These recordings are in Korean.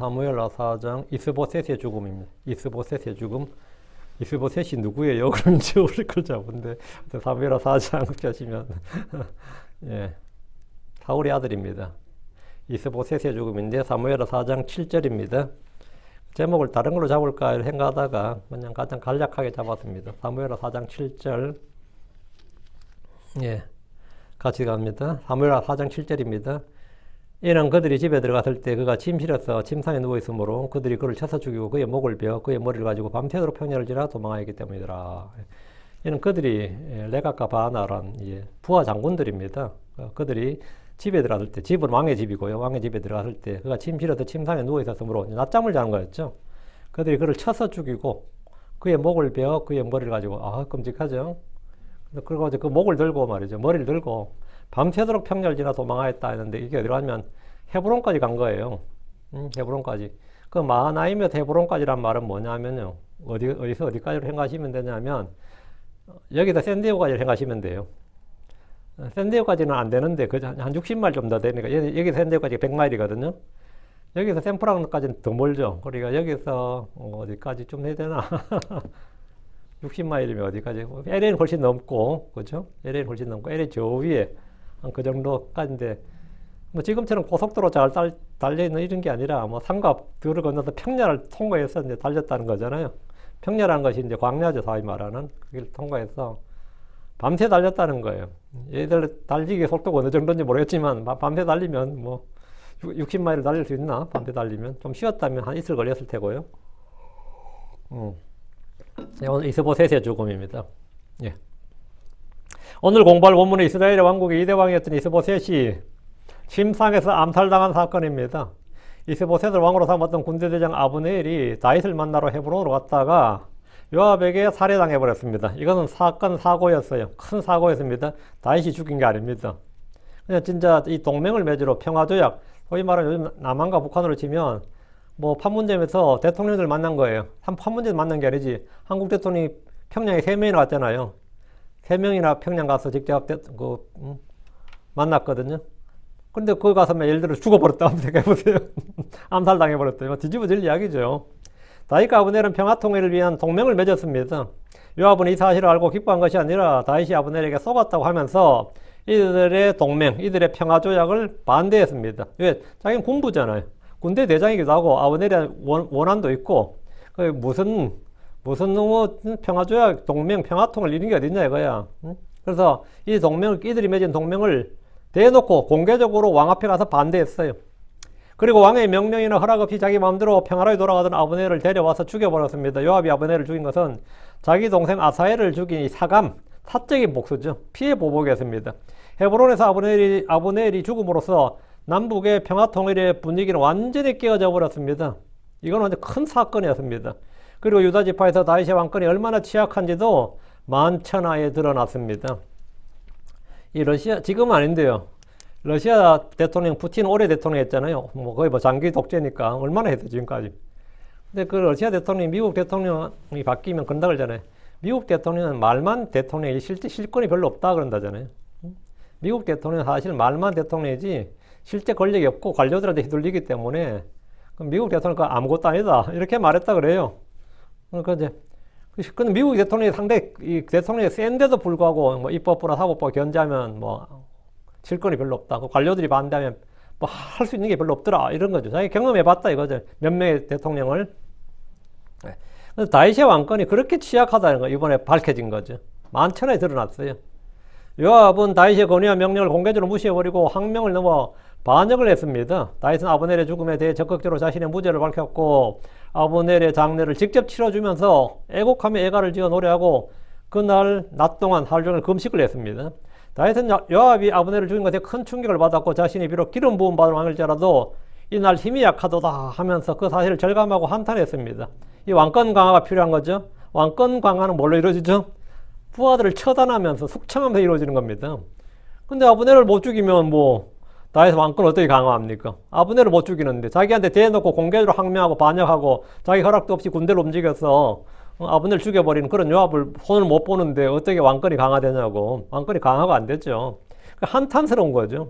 사무엘하 4장 이스보셋의 죽음입니다. 이스보셋의 죽음. 이스보셋이 누구예요? 그런지 모를 걸 잡은데 사무엘하 4장 펴시면 예, 사울의 아들입니다. 이스보셋의 죽음인데 사무엘하 4장 7절입니다. 제목을 다른 걸로 잡을까 생각하다가 그냥 가장 간략하게 잡았습니다. 사무엘하 4장 7절 예, 같이 갑니다. 사무엘하 4장 7절입니다. 이는 그들이 집에 들어갔을 때 그가 침실에서 침상에 누워있으므로 그들이 그를 쳐서 죽이고 그의 목을 베어 그의 머리를 가지고 밤새도록 평야를 지나 도망하였기 때문이더라. 이는 그들이 레갑과 바나란 부하 장군들입니다. 그들이 집에 들어갔을 때, 집은 왕의 집이고요. 왕의 집에 들어갔을 때 그가 침실에서 침상에 누워있었으므로 낮잠을 자는 거였죠. 그들이 그를 쳐서 죽이고 그의 목을 베어 그의 머리를 가지고 끔찍하죠. 그리고 그 목을 들고 말이죠. 머리를 들고 밤새도록 평야를 지나 도망하였다 했는데 이게 어디로 가면 헤브론까지 간 거예요. 헤브론까지. 그 마하나임에서 헤브론까지란 말은 뭐냐면요. 어디서 어디까지로 행하시면 되냐면 여기서 샌디에고까지 행하시면 돼요. 샌디에고까지는 안 되는데 한 60마일 좀 더 되니까 여기서 샌디에고까지 100마일이거든요. 여기서 샌프란까지는 더 멀죠. 그러니까 여기서 어디까지 좀 해야 되나? 60마일이면 어디까지? LA는 훨씬 넘고, 그죠? LA는 훨씬 넘고, LA 저 위에 한 그 정도까지인데, 뭐 지금처럼 고속도로 잘 달려있는 이런 게 아니라, 뭐 산과 들을 건너서 평야를 통과해서 이제 달렸다는 거잖아요. 평야라는 것이 이제 광야죠, 사위 말하는. 그걸 통과해서 밤새 달렸다는 거예요. 얘들 달리기 속도가 어느 정도인지 모르겠지만, 밤새 달리면 뭐 60마일을 달릴 수 있나? 밤새 달리면. 좀 쉬었다면 한 이틀 걸렸을 테고요. 오늘 이스보셋의 죽음입니다. 예. 오늘 공부할 본문은 이스라엘의 왕국의 2대 왕이었던 이스보셋이 침상에서 암살당한 사건입니다. 이스보셋을 왕으로 삼았던 군대대장 아브넬이 다윗을 만나러 헤브론으로 갔다가 요압에게 살해당해 버렸습니다. 이거는 사고였어요. 큰 사고였습니다. 다윗이 죽인 게 아닙니다. 그냥 진짜 이 동맹을 맺으러 평화조약, 소위 말하는 요즘 남한과 북한으로 치면 뭐 판문점에서 대통령들 만난 거예요. 판문점 만난 게 아니지. 한국 대통령이 평양에 3명이나 갔잖아요. 3명이나 평양 가서 직접 만났거든요. 근데 거기 가서 예를 들어 죽어버렸다 한번 생각해보세요. 암살당해버렸다. 뒤집어질 이야기죠. 다윗과 아브넬은 평화통일을 위한 동맹을 맺었습니다. 요압은 이 사실을 알고 기뻐한 것이 아니라 다윗이 아브넬에게 속았다고 하면서 이들의 동맹, 이들의 평화조약을 반대했습니다. 왜? 자기는 군부잖아요. 군대 대장이기도 하고 아브넬의 원한도 있고 무슨 평화조약 동맹 평화통을 이룬 게 어딨냐 이거야. 그래서 이 동맹을 이들이 맺은 동맹을 대놓고 공개적으로 왕 앞에 가서 반대했어요. 그리고 왕의 명령이나 허락 없이 자기 마음대로 평화로이 돌아가던 아브넬을 데려와서 죽여버렸습니다. 요압이 아브넬을 죽인 것은 자기 동생 아사엘을 죽인 이 사적인 복수죠. 피해 보복이었습니다. 헤브론에서 아브넬이 죽음으로써 남북의 평화통일의 분위기는 완전히 깨어져 버렸습니다. 이건 완전 큰 사건이었습니다. 그리고 유다 지파에서 다윗의 왕권이 얼마나 취약한지도 만천하에 드러났습니다. 이 러시아, 지금은 아닌데요. 러시아 대통령 푸틴 오래 대통령했잖아요. 뭐 거의 장기 독재니까 얼마나 했어 지금까지. 근데 그 러시아 대통령이 미국 대통령이 바뀌면 그런다 그러잖아요. 미국 대통령은 말만 대통령이지 실제 실권이 별로 없다 그런다잖아요. 미국 대통령은 사실 말만 대통령이지 실제 권력이 없고 관료들한테 휘둘리기 때문에 미국 대통령은 아무것도 아니다 이렇게 말했다 그래요. 그러니까 이제 근데 미국 대통령이 상당히 이 대통령이 센데도 불구하고 뭐 입법부나 사법부 견제하면 뭐 실권이 별로 없다. 관료들이 반대하면 뭐 할 수 있는 게 별로 없더라 이런 거죠. 자기 경험해봤다 이거죠. 몇 명의 대통령을. 그래서 다윗의 왕권이 그렇게 취약하다는 거 이번에 밝혀진 거죠. 만천하에 드러났어요. 요압은 다윗의 건의와 명령을 공개적으로 무시해버리고 항명을 넘어 반역을 했습니다. 다윗은 아브넬의 죽음에 대해 적극적으로 자신의 무죄를 밝혔고 아브넬의 장례를 직접 치러주면서 애곡하며 애가를 지어 노래하고 그날 낮 동안 하루 종일 금식을 했습니다. 다윗은 요압이 아브넬을 죽인 것에 큰 충격을 받았고 자신이 비록 기름 부음 받은 왕일지라도 이날 힘이 약하도다 하면서 그 사실을 절감하고 한탄했습니다. 이 왕권 강화가 필요한 거죠. 왕권 강화는 뭘로 이루어지죠? 부하들을 처단하면서 숙청하면서 이루어지는 겁니다. 근데 아브넬을 못 죽이면 다윗 왕권 어떻게 강화합니까? 아브넬을 못 죽이는데 자기한테 대놓고 공개적으로 항명하고 반역하고 자기 허락도 없이 군대를 움직여서 아브넬 죽여버리는 그런 요압을 손을 못 보는데 어떻게 왕권이 강화되냐고. 왕권이 강화가 안 됐죠. 한탄스러운 거죠.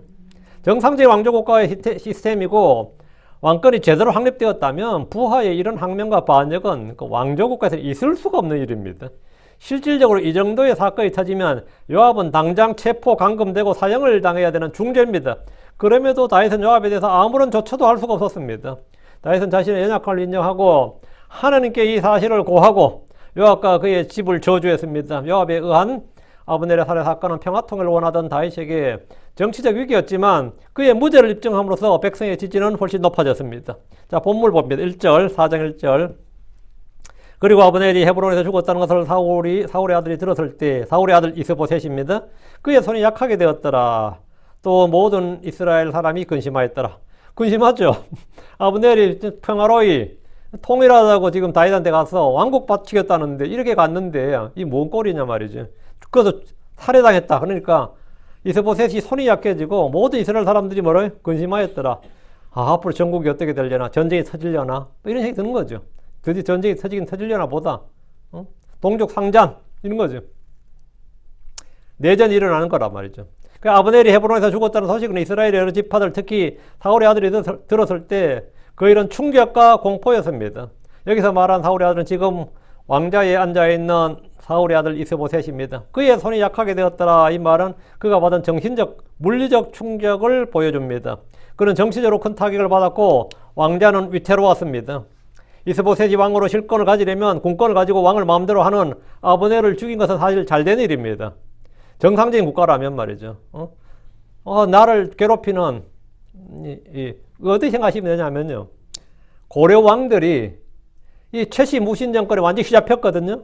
정상적인 왕조 국가의 시스템이고 왕권이 제대로 확립되었다면 부하의 이런 항명과 반역은 그 왕조국가에서 있을 수가 없는 일입니다. 실질적으로 이 정도의 사건이 터지면 요압은 당장 체포, 감금되고 사형을 당해야 되는 중죄입니다. 그럼에도 다윗은 요압에 대해서 아무런 조처도 할 수가 없었습니다. 다윗은 자신의 연약함을 인정하고 하나님께 이 사실을 고하고 요압과 그의 집을 저주했습니다. 요압에 의한 아브넬의 살해 사건은 평화통일을 원하던 다윗에게 정치적 위기였지만 그의 무죄를 입증함으로써 백성의 지지는 훨씬 높아졌습니다. 자, 본문 봅니다. 1절, 4장 1절. 그리고 아브넬이 헤브론에서 죽었다는 것을 사울의 아들이 들었을 때, 사울의 아들 이스보셋입니다. 그의 손이 약하게 되었더라. 또 모든 이스라엘 사람이 근심하였더라. 근심하죠. 아브넬이 평화로이 통일하자고 지금 다윗한테 가서 왕국 바치겠다는데 이렇게 갔는데 이 뭔 꼴이냐 말이죠. 그래서 살해당했다. 그러니까 이스보셋이 손이 약해지고 모든 이스라엘 사람들이 뭐래? 근심하였더라. 아, 앞으로 전국이 어떻게 되려나? 전쟁이 터지려나? 이런 생각이 드는 거죠. 드디어 전쟁이 터지긴 터지려나 보다. 동족 상잔 이런 거죠. 내전이 일어나는 거란 말이죠. 그 아브넬이 헤브론에서 죽었다는 소식은 이스라엘의 여러 지파들, 특히 사울의 아들이 들었을 때 그 일은 충격과 공포였습니다. 여기서 말한 사울의 아들은 지금 왕자에 앉아있는 사울의 아들 이스보셋입니다. 그의 손이 약하게 되었더라. 이 말은 그가 받은 정신적, 물리적 충격을 보여줍니다. 그는 정치적으로 큰 타격을 받았고 왕자는 위태로웠습니다. 이스보셋이 왕으로 실권을 가지려면 군권을 가지고 왕을 마음대로 하는 아브넬을 죽인 것은 사실 잘된 일입니다. 정상적인 국가라면 말이죠. 나를 괴롭히는 어떻게 생각하시면 되냐면요. 고려 왕들이 이 최씨 무신 정권이 완전히 시작했거든요.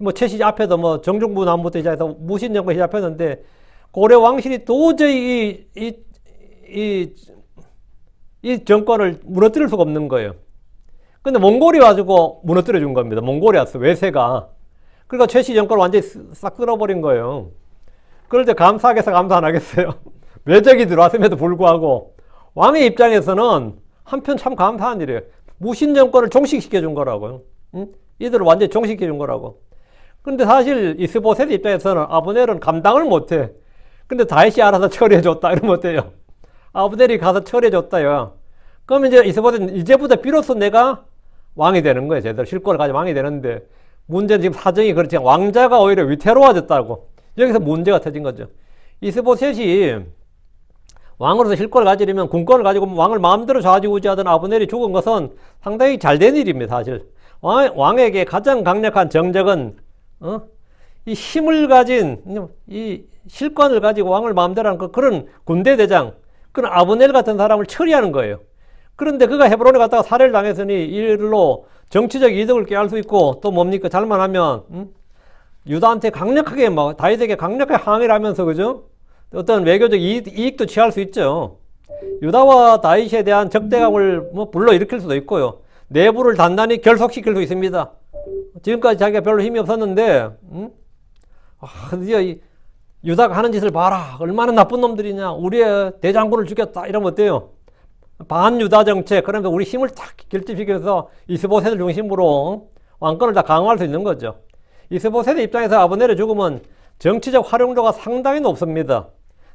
뭐 최씨 앞에도 뭐 정중부 남부터 시작해서 무신 정권이 시작했는데 고려 왕실이 도저히 이 정권을 무너뜨릴 수가 없는 거예요. 근데 몽골이 와가지고 무너뜨려 준 겁니다. 몽골이 왔어, 외세가. 그러니까 최씨 정권을 완전히 싹 쓸어버린 거예요. 그럴 때 감사하겠어, 감사 안 하겠어요? 외적이 들어왔음에도 불구하고 왕의 입장에서는 한편 참 감사한 일이에요. 무신 정권을 종식시켜 준 거라고요. 응? 이들을 완전히 종식시켜 준 거라고. 근데 사실 이스보셋 입장에서는 아브넬은 감당을 못해. 근데 다윗이 알아서 처리해 줬다 이러면 어때요? 아브넬이 가서 처리해 줬다요. 그러면 이제 이스보셋은 이제부터 비로소 내가 왕이 되는 거예요. 제대로 실권을 가지고 왕이 되는데 문제는 지금 사정이 그렇지 않고 왕자가 오히려 위태로워졌다고. 여기서 문제가 터진 거죠. 이스보셋이 왕으로서 실권을 가지려면 군권을 가지고 왕을 마음대로 좌지우지하던 아브넬이 죽은 것은 상당히 잘된 일입니다. 사실 왕에게 가장 강력한 정적은 이 힘을 가진 이 실권을 가지고 왕을 마음대로 하는 그런 군대 대장, 그런 아브넬 같은 사람을 처리하는 거예요. 그런데 그가 헤브론에 갔다가 살해를 당했으니 이 일로 정치적 이득을 꾀할 수 있고 또 뭡니까? 잘만 하면 유다한테 강력하게 다윗에게 강력하게 항의를 하면서 그죠? 어떤 외교적 이익도 취할 수 있죠. 유다와 다윗에 대한 적대감을 불러일으킬 수도 있고요. 내부를 단단히 결속시킬 수 있습니다. 지금까지 자기가 별로 힘이 없었는데 드디어 유다가 하는 짓을 봐라. 얼마나 나쁜 놈들이냐. 우리의 대장군을 죽였다. 이러면 어때요? 반유다 정책. 그러면 우리 힘을 탁 결집시켜서 이스보셋을 중심으로 왕권을 다 강화할 수 있는 거죠. 이스보셋의 입장에서 아브넬의 죽음은 정치적 활용도가 상당히 높습니다.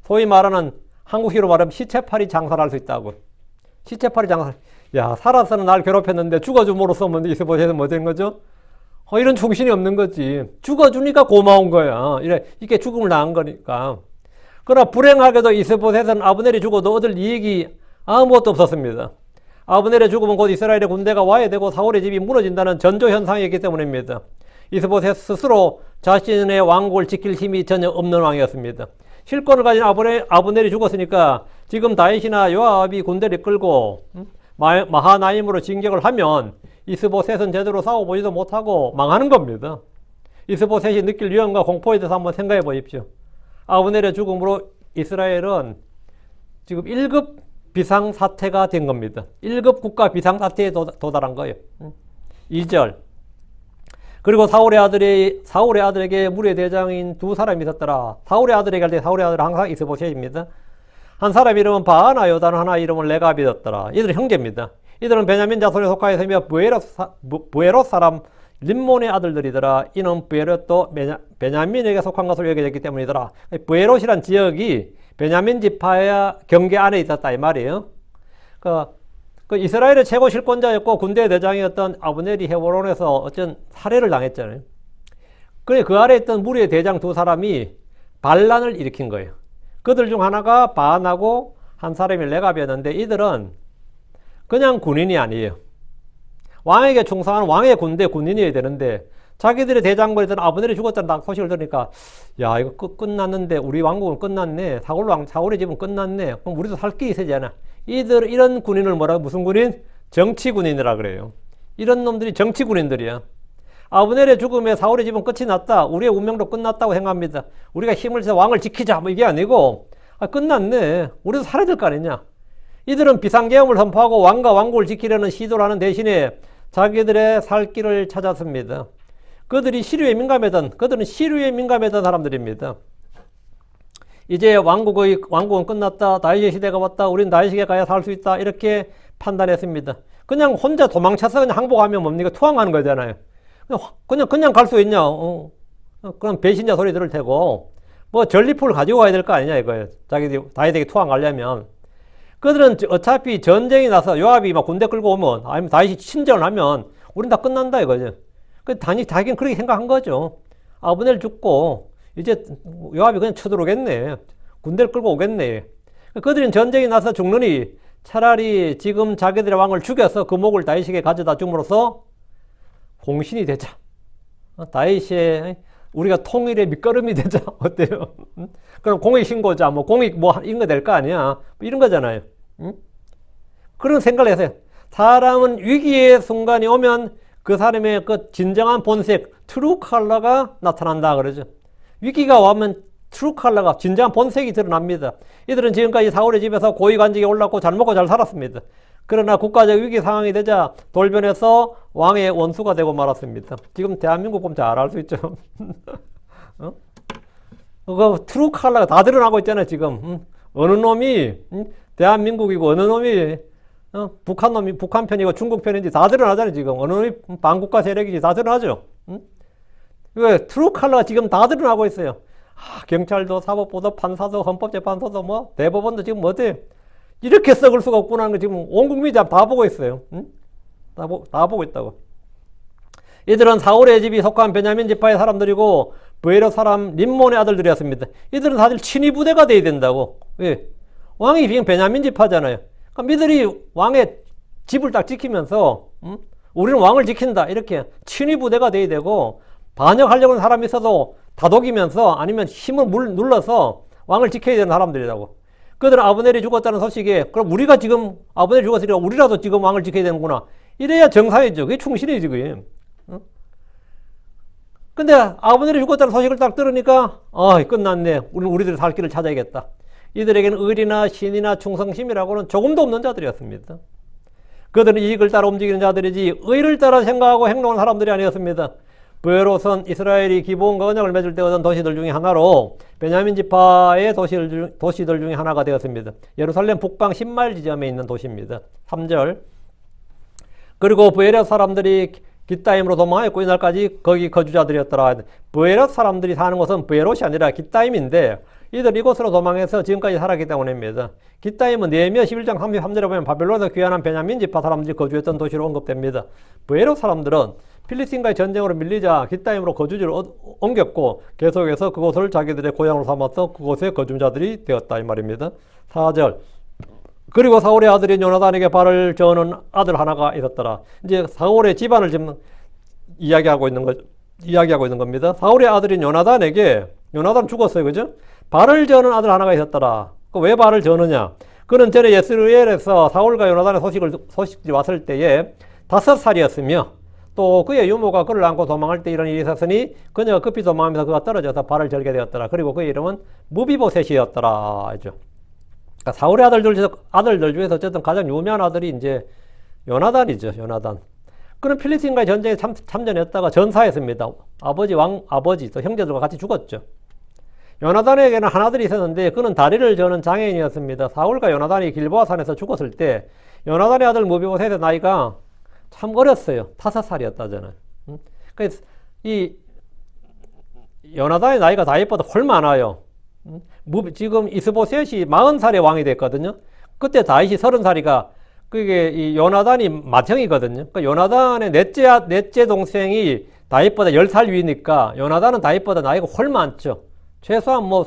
소위 말하는 한국식으로 말하면 시체팔이 장사를 할 수 있다고. 시체팔이 장사. 야, 살아서는 날 괴롭혔는데 죽어줌으로써 이스보셋은 뭐 된 거죠? 이런 충신이 없는 거지. 죽어주니까 고마운 거야. 이게 죽음을 당한 거니까. 그러나 불행하게도 이스보셋은 아브넬이 죽어도 얻을 이익이 아무것도 없었습니다. 아브넬의 죽음은 곧 이스라엘의 군대가 와야 되고 사울의 집이 무너진다는 전조현상이었기 때문입니다. 이스보셋 스스로 자신의 왕국을 지킬 힘이 전혀 없는 왕이었습니다. 실권을 가진 아브넬이 죽었으니까 지금 다윗이나 요압이 군대를 끌고 마하나임으로 진격을 하면 이스보셋은 제대로 싸워보지도 못하고 망하는 겁니다. 이스보셋이 느낄 위험과 공포에 대해서 한번 생각해 보십시오. 아브넬의 죽음으로 이스라엘은 지금 1급 비상사태가 된 겁니다. 1급 국가 비상사태에 도달한 거예요. 2절. 그리고 사울의 아들에게 무리의 대장인 두 사람이 있었더라. 사울의 아들에게 할 때 사울의 아들은 항상 이스보셋입니다. 한 사람 이름은 바하나, 여다는 하나 이름은 레갑이었더라. 이들은 형제입니다. 이들은 베냐민 자손에 속하여 있으며 부에롯 사람 림몬의 아들들이더라. 이는 부에롯도 베냐민에게 속한 것으로 여겨졌기 때문이더라. 부에롯이란 지역이 베냐민 지파의 경계 안에 있었다 이 말이에요. 그 이스라엘의 최고 실권자였고 군대 대장이었던 아브넬이 헤브론에서 어쩐 살해를 당했잖아요. 그래 그 아래 있던 무리의 대장 두 사람이 반란을 일으킨 거예요. 그들 중 하나가 바안하고 한 사람이 레갑이었는데 이들은 그냥 군인이 아니에요. 왕에게 충성하는 왕의 군대 군인이어야 되는데 자기들의 대장부였던 아브넬이 죽었다는 소식을 들으니까 야 이거 끝났는데 우리 왕국은 끝났네. 사울의 집은 끝났네. 그럼 우리도 살 길이 있어야잖아. 이런 군인을 뭐라고 무슨 군인? 정치 군인이라 그래요. 이런 놈들이 정치 군인들이야. 아브넬의 죽음에 사울의 집은 끝이 났다. 우리의 운명도 끝났다고 생각합니다. 우리가 힘을 써서 왕을 지키자 뭐 이게 아니고 끝났네. 우리도 살아야 될 거 아니냐. 이들은 비상계엄을 선포하고 왕과 왕국을 지키려는 시도를 하는 대신에 자기들의 살 길을 찾았습니다. 그들은 시류에 민감했던 사람들입니다. 이제 왕국은 끝났다. 다윗의 시대가 왔다. 우린 다윗에게 가야 살 수 있다. 이렇게 판단했습니다. 그냥 혼자 도망쳐서 그냥 항복하면 뭡니까? 투항하는 거잖아요. 그냥 갈 수 있냐? 그럼 배신자 소리 들을 테고 뭐 전리품을 가지고 가야 될 거 아니냐 이거예요. 자기들이 다윗에게 투항하려면. 그들은 어차피 전쟁이 나서 요압이 막 군대 끌고 오면 아니면 다윗이 친정을 하면 우린 다 끝난다 이거죠. 자기는 그렇게 생각한 거죠. 아브넬 죽고 이제 요압이 그냥 쳐들어오겠네. 군대를 끌고 오겠네. 그들은 전쟁이 나서 죽느니 차라리 지금 자기들의 왕을 죽여서 그 목을 다윗에게 가져다 줌으로써 공신이 되자. 다윗의 우리가 통일의 밑거름이 되자. 어때요? 그럼 공익 신고자, 뭐 공익 뭐 이런 거 될 거 아니야. 이런 거잖아요. 그런 생각을 해서 사람은 위기의 순간이 오면 그 사람의 그 진정한 본색, 트루 컬러가 나타난다 그러죠. 위기가 오면 트루 컬러가 진정한 본색이 드러납니다. 이들은 지금까지 사울의 집에서 고위관직에 올랐고 잘 먹고 잘 살았습니다. 그러나 국가적 위기 상황이 되자 돌변해서 왕의 원수가 되고 말았습니다. 지금 대한민국 보면 잘 알 수 있죠. 그 트루 컬러가 다 드러나고 있잖아요. 지금 어느 놈이 대한민국이고 어느 놈이 북한 편이고 중국 편인지 다 드러나잖아요. 지금 어느 놈이 반국가 세력인지 다 드러나죠. 왜 트루 컬러가 지금 다 드러나고 있어요. 경찰도 사법부도 판사도 헌법재판소도 뭐 대법원도 지금 어때? 이렇게 썩을 수가 없구나 하는 거 지금 온 국민이 다 보고 있어요. 다 보고 있다고. 이들은 사울의 집이 속한 베냐민 지파의 사람들이고 브에롯 사람 림몬의 아들들이었습니다. 이들은 다들 친위 부대가 돼야 된다고. 왜? 왕이 지금 베냐민 지파잖아요. 그러니까 이들이 왕의 집을 딱 지키면서 우리는 왕을 지킨다 이렇게 친위 부대가 돼야 되고 반역하려고 하는 사람이 있어도 다독이면서 아니면 힘을 눌러서 왕을 지켜야 되는 사람들이라고. 그들은 아브넬이 죽었다는 소식에 그럼 우리가 지금 아브넬이 죽었으니까 우리라도 지금 왕을 지켜야 되는구나. 이래야 정상이죠. 그게 충신이지 그게. 근데 아브넬이 죽었다는 소식을 딱 들으니까 끝났네. 우리들이 살 길을 찾아야겠다. 이들에게는 의리나 신이나 충성심이라고는 조금도 없는 자들이었습니다. 그들은 이익을 따라 움직이는 자들이지 의를 따라 생각하고 행동하는 사람들이 아니었습니다. 브에롯은 이스라엘이 기브온과 언약을 맺을 때 얻은 도시들 중에 하나로 베냐민 지파의 도시들 중에 하나가 되었습니다. 예루살렘 북방 10마일 지점에 있는 도시입니다. 3절. 그리고 브에롯 사람들이 깃다임으로 도망하였고 이날까지 거기 거주자들이었더라. 브에롯 사람들이 사는 곳은 브에롯이 아니라 깃다임인데 이들 이곳으로 도망해서 지금까지 살았기 때문입니다. 깃다임은 느헤미야 11장 33절에 보면 바벨론에서 귀환한 베냐민 지파 사람들이 거주했던 도시로 언급됩니다. 브에롯 사람들은 필리스틴과의 전쟁으로 밀리자 깃다임으로 거주지를 옮겼고 계속해서 그곳을 자기들의 고향으로 삼아서 그곳의 거주자들이 되었다 이 말입니다. 4절. 그리고 사울의 아들인 요나단에게 발을 저는 아들 하나가 있었더라. 이제 사울의 집안을 지금 이야기하고 있는 겁니다. 사울의 아들인 요나단 죽었어요. 그죠? 발을 저는 아들 하나가 있었더라. 왜 발을 저느냐? 그는 전에 예스루엘에서 사울과 요나단의 소식이 왔을 때에 5살이었으며 또 그의 유모가 그를 안고 도망할 때 이런 일이 있었으니 그녀가 급히 도망하면서 그가 떨어져서 발을 절게 되었더라. 그리고 그의 이름은 무비보셋이었더라. 그러니까 사울의 아들들 중에서 어쨌든 가장 유명한 아들이 이제 요나단이죠. 요나단. 그는 필리스틴과의 전쟁에 참전했다가 전사했습니다. 아버지 또 형제들과 같이 죽었죠. 요나단에게는 한 아들이 있었는데 그는 다리를 저는 장애인이었습니다. 사울과 요나단이 길보아 산에서 죽었을 때 요나단의 아들 무비보셋의 나이가 참 어렸어요. 5살이었다잖아요. 그래서 이 요나단의 나이가 다윗보다 훨 많아요. 지금 이스보셋이 40살에 왕이 됐거든요. 그때 다윗이 30살이가 그게 이 요나단이 맏형이거든요. 그러니까 요나단의 넷째 동생이 다윗보다 10살 위니까 요나단은 다윗보다 나이가 훨 많죠. 최소한 뭐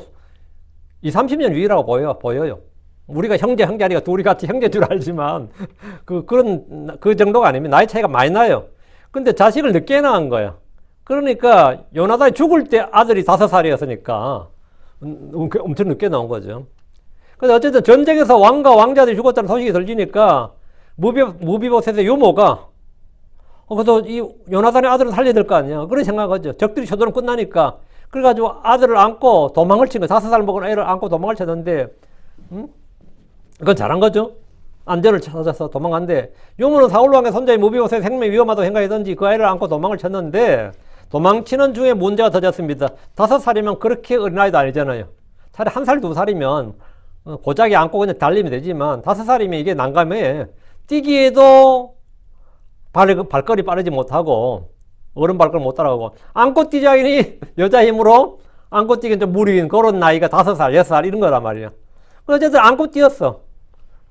20, 30년 위라고 보여요. 우리가 형제 아니까 둘이 같이 형제인 줄 알지만 그 정도가 아닙니다. 나이 차이가 많이 나요. 근데 자식을 늦게 낳은 거야. 그러니까 요나단이 죽을 때 아들이 5살이었으니까 엄청 늦게 나온 거죠. 그래서 어쨌든 전쟁에서 왕과 왕자들이 죽었다는 소식이 들리니까 무비보셋의 유모가 그래서 이 요나단의 아들을 살려야 될 거 아니야. 그런 생각하죠. 적들이 쳐들면 끝나니까. 그래가지고 아들을 안고 도망을 친 거야. 5살 먹은 애를 안고 도망을 쳤는데, 그건 잘한 거죠. 안전을 찾아서 도망간데, 유모는 사울왕의 손자인 무비보셋 생명이 위험하다고 생각했던지 그 아이를 안고 도망을 쳤는데, 도망치는 중에 문제가 터졌습니다. 5살이면 그렇게 어린아이도 아니잖아요. 차라리 1살, 2살이면 고작이 안고 그냥 달리면 되지만 5살이면 이게 난감해. 뛰기에도 발걸이 빠르지 못하고 어른 발걸 못 따라가고 안고 뛰자니 여자 힘으로 안고 뛰기는 좀 무리인 그런 나이가 5살, 6살 이런 거란 말이야. 어쨌든 안고 뛰었어.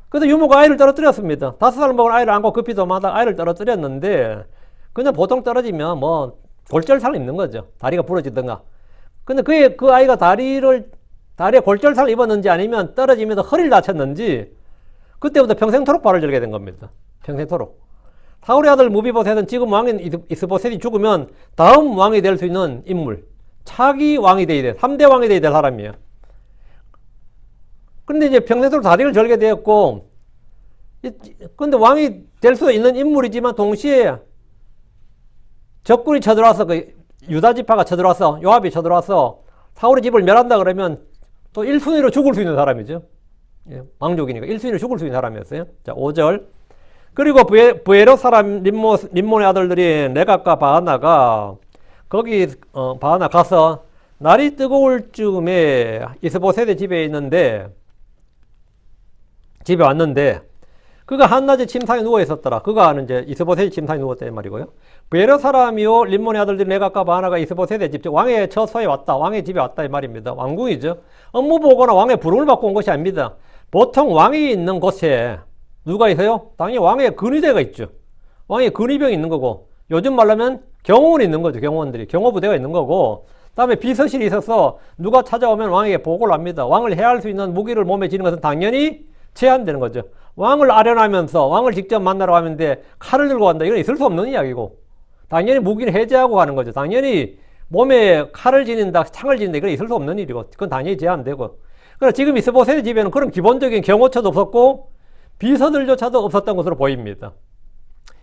그래서 유모가 아이를 떨어뜨렸습니다. 5살 먹은 아이를 안고 급히 도망하다가 아이를 떨어뜨렸는데 그냥 보통 떨어지면 뭐 골절살 입는 거죠. 다리가 부러지든가. 근데 그 아이가 다리에 골절살 입었는지 아니면 떨어지면서 허리를 다쳤는지 그때부터 평생토록 발을 들게 된 겁니다. 평생토록. 사울의 아들 무비보셋은 지금 왕인 이스보셋이 죽으면 다음 왕이 될 수 있는 인물. 차기 왕이 돼야 돼. 3대 왕이 돼야 될 사람이에요. 근데 이제 평생토록 다리를 절게 되었고, 근데 왕이 될 수 있는 인물이지만 동시에 적군이 쳐들어와서 유다 지파가 쳐들어와서 요압이 쳐들어와서 사울의 집을 멸한다 그러면 또 1순위로 죽을 수 있는 사람이죠. 예, 왕족이니까 1순위로 죽을 수 있는 사람이었어요. 자, 5절. 그리고 부에롯 사람 림몬의 아들들이 레갑과 바하나가 거기 바하나 가서 날이 뜨거울 즈음에 이스보셋의 집에 왔는데 그가 한낮에 침상에 누워 있었더라. 그가 이제 이스보셋이 침상에 누웠단 말이고요. 부에롯 사람이요 림몬의 아들들이 레갑과 바하나가 이스보셋의 집, 왕의 처소에 왔다. 왕의 집에 왔다 이 말입니다. 왕궁이죠. 업무 보거나 왕의 부름을 받고 온 것이 아닙니다. 보통 왕이 있는 곳에 누가 있어요? 당연히 왕의 근위대가 있죠. 왕의 근위병이 있는 거고, 요즘 말하면 경호원이 있는 거죠. 경호원들이. 경호부대가 있는 거고, 다음에 비서실이 있어서 누가 찾아오면 왕에게 보고를 합니다. 왕을 해할 수 있는 무기를 몸에 지는 것은 당연히 제한되는 거죠. 왕을 아련하면서 왕을 직접 만나러 가는데 칼을 들고 간다. 이건 있을 수 없는 이야기고, 당연히 무기를 해제하고 가는 거죠. 당연히 몸에 칼을 지닌다, 창을 지닌다. 이건 있을 수 없는 일이고, 그건 당연히 제한되고. 그래서 지금 이스보셋의 집에는 그런 기본적인 경호처도 없었고, 비서들조차도 없었던 것으로 보입니다.